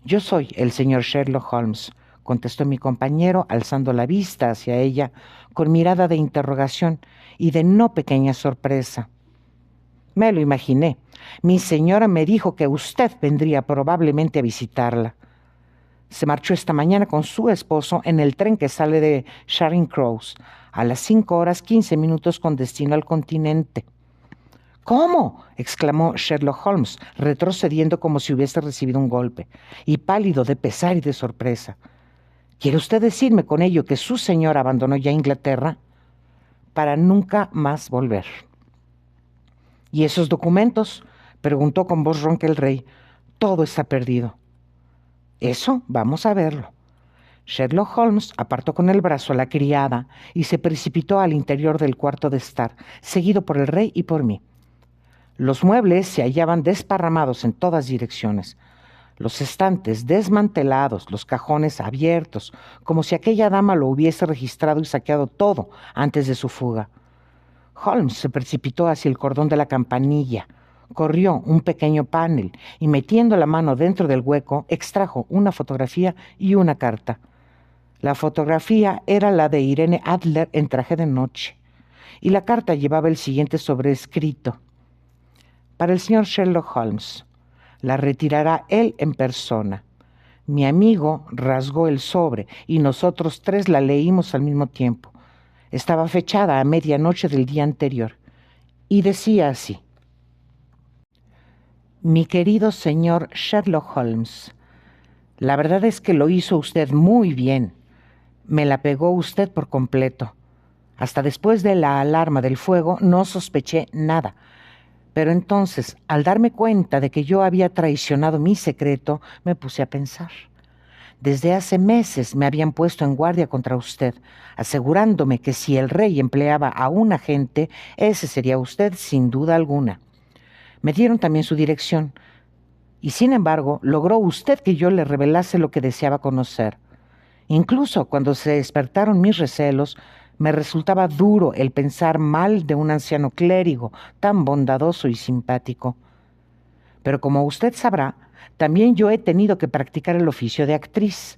«Yo soy el señor Sherlock Holmes», contestó mi compañero alzando la vista hacia ella con mirada de interrogación y de no pequeña sorpresa. «Me lo imaginé. Mi señora me dijo que usted vendría probablemente a visitarla. Se marchó esta mañana con su esposo en el tren que sale de Charing Cross a las 5:15 con destino al continente». «¿Cómo?», exclamó Sherlock Holmes, retrocediendo como si hubiese recibido un golpe, y pálido de pesar y de sorpresa. «¿Quiere usted decirme con ello que su señora abandonó ya Inglaterra?» «Para nunca más volver». «¿Y esos documentos?», preguntó con voz ronca el rey. «Todo está perdido». «Eso vamos a verlo». Sherlock Holmes apartó con el brazo a la criada y se precipitó al interior del cuarto de estar, seguido por el rey y por mí. Los muebles se hallaban desparramados en todas direcciones, los estantes desmantelados, los cajones abiertos, como si aquella dama lo hubiese registrado y saqueado todo antes de su fuga. Holmes se precipitó hacia el cordón de la campanilla, corrió un pequeño panel y, metiendo la mano dentro del hueco, extrajo una fotografía y una carta. La fotografía era la de Irene Adler en traje de noche, y la carta llevaba el siguiente sobrescrito: «Para el señor Sherlock Holmes. La retirará él en persona». Mi amigo rasgó el sobre y nosotros tres la leímos al mismo tiempo. Estaba fechada a medianoche del día anterior y decía así: «Mi querido señor Sherlock Holmes, la verdad es que lo hizo usted muy bien. Me la pegó usted por completo. Hasta después de la alarma del fuego no sospeché nada. Pero entonces, al darme cuenta de que yo había traicionado mi secreto, me puse a pensar. Desde hace meses me habían puesto en guardia contra usted, asegurándome que si el rey empleaba a un agente, ese sería usted sin duda alguna. Me dieron también su dirección, y sin embargo logró usted que yo le revelase lo que deseaba conocer. Incluso cuando se despertaron mis recelos, me resultaba duro el pensar mal de un anciano clérigo tan bondadoso y simpático. Pero como usted sabrá, también yo he tenido que practicar el oficio de actriz.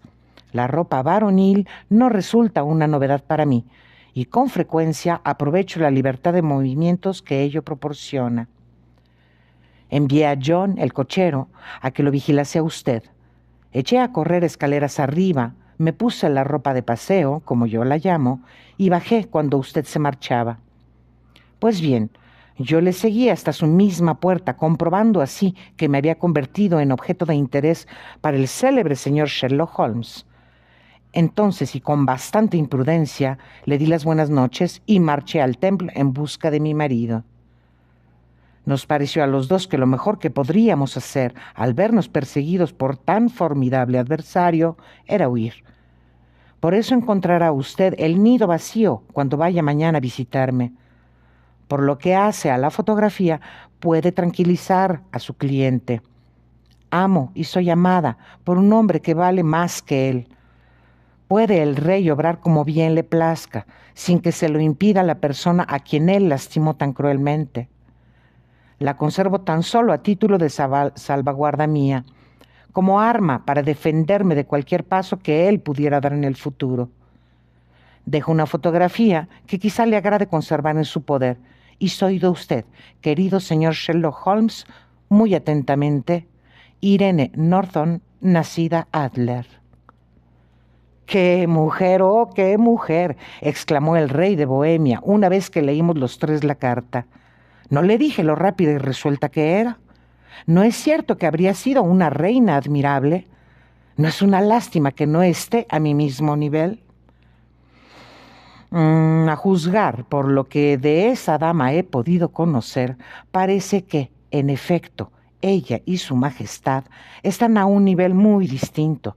La ropa varonil no resulta una novedad para mí, y con frecuencia aprovecho la libertad de movimientos que ello proporciona. Envié a John, el cochero, a que lo vigilase a usted. Eché a correr escaleras arriba, me puse la ropa de paseo, como yo la llamo, y bajé cuando usted se marchaba. Pues bien, yo le seguí hasta su misma puerta, comprobando así que me había convertido en objeto de interés para el célebre señor Sherlock Holmes. Entonces, y con bastante imprudencia, le di las buenas noches y marché al Temple en busca de mi marido. Nos pareció a los dos que lo mejor que podríamos hacer al vernos perseguidos por tan formidable adversario era huir. Por eso encontrará usted el nido vacío cuando vaya mañana a visitarme. Por lo que hace a la fotografía, puede tranquilizar a su cliente. Amo y soy amada por un hombre que vale más que él. Puede el rey obrar como bien le plazca, sin que se lo impida la persona a quien él lastimó tan cruelmente. La conservo tan solo a título de salvaguarda mía, como arma para defenderme de cualquier paso que él pudiera dar en el futuro. Dejo una fotografía que quizá le agrade conservar en su poder, y soy de usted, querido señor Sherlock Holmes, muy atentamente, Irene Norton, nacida Adler. ¡Qué mujer, oh, qué mujer!, exclamó el rey de Bohemia una vez que leímos los tres la carta. ¿No le dije lo rápida y resuelta que era? ¿No es cierto que habría sido una reina admirable? ¿No es una lástima que no esté a mi mismo nivel? A juzgar por lo que de esa dama he podido conocer, parece que, en efecto, ella y su majestad están a un nivel muy distinto,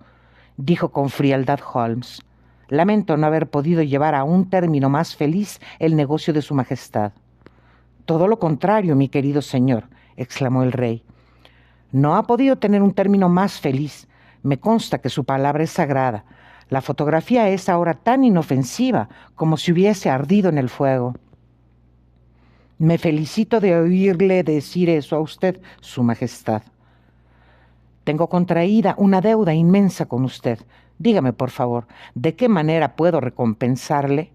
dijo con frialdad Holmes. Lamento no haber podido llevar a un término más feliz el negocio de su majestad. Todo lo contrario, mi querido señor, exclamó el rey. No ha podido tener un término más feliz. Me consta que su palabra es sagrada. La fotografía es ahora tan inofensiva como si hubiese ardido en el fuego. Me felicito de oírle decir eso a usted, su majestad. Tengo contraída una deuda inmensa con usted. Dígame, por favor, ¿de qué manera puedo recompensarle?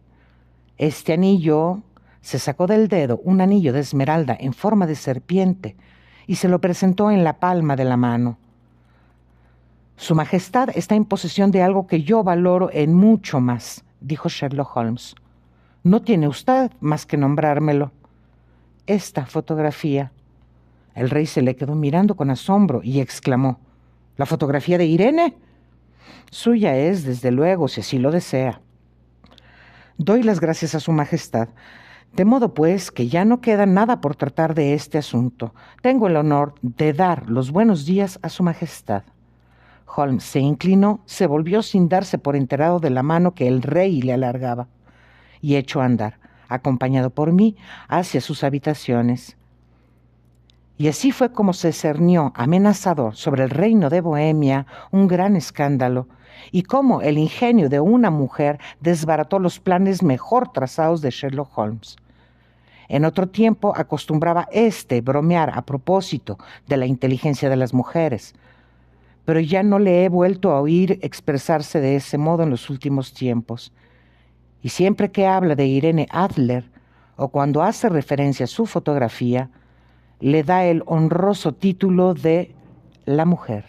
Este anillo... Se sacó del dedo un anillo de esmeralda en forma de serpiente y se lo presentó en la palma de la mano. Su majestad está en posesión de algo que yo valoro en mucho más, dijo Sherlock Holmes. No tiene usted más que nombrármelo. Esta fotografía. El rey se le quedó mirando con asombro y exclamó: ¿La fotografía de Irene? Suya es, desde luego, si así lo desea. Doy las gracias a su majestad. De modo pues que ya no queda nada por tratar de este asunto. Tengo el honor de dar los buenos días a su majestad. Holmes se inclinó, se volvió sin darse por enterado de la mano que el rey le alargaba y echó a andar, acompañado por mí, hacia sus habitaciones. Y así fue como se cernió amenazador sobre el reino de Bohemia un gran escándalo, y cómo el ingenio de una mujer desbarató los planes mejor trazados de Sherlock Holmes. En otro tiempo acostumbraba bromear a propósito de la inteligencia de las mujeres, pero ya no le he vuelto a oír expresarse de ese modo en los últimos tiempos. Y siempre que habla de Irene Adler, o cuando hace referencia a su fotografía, le da el honroso título de la mujer.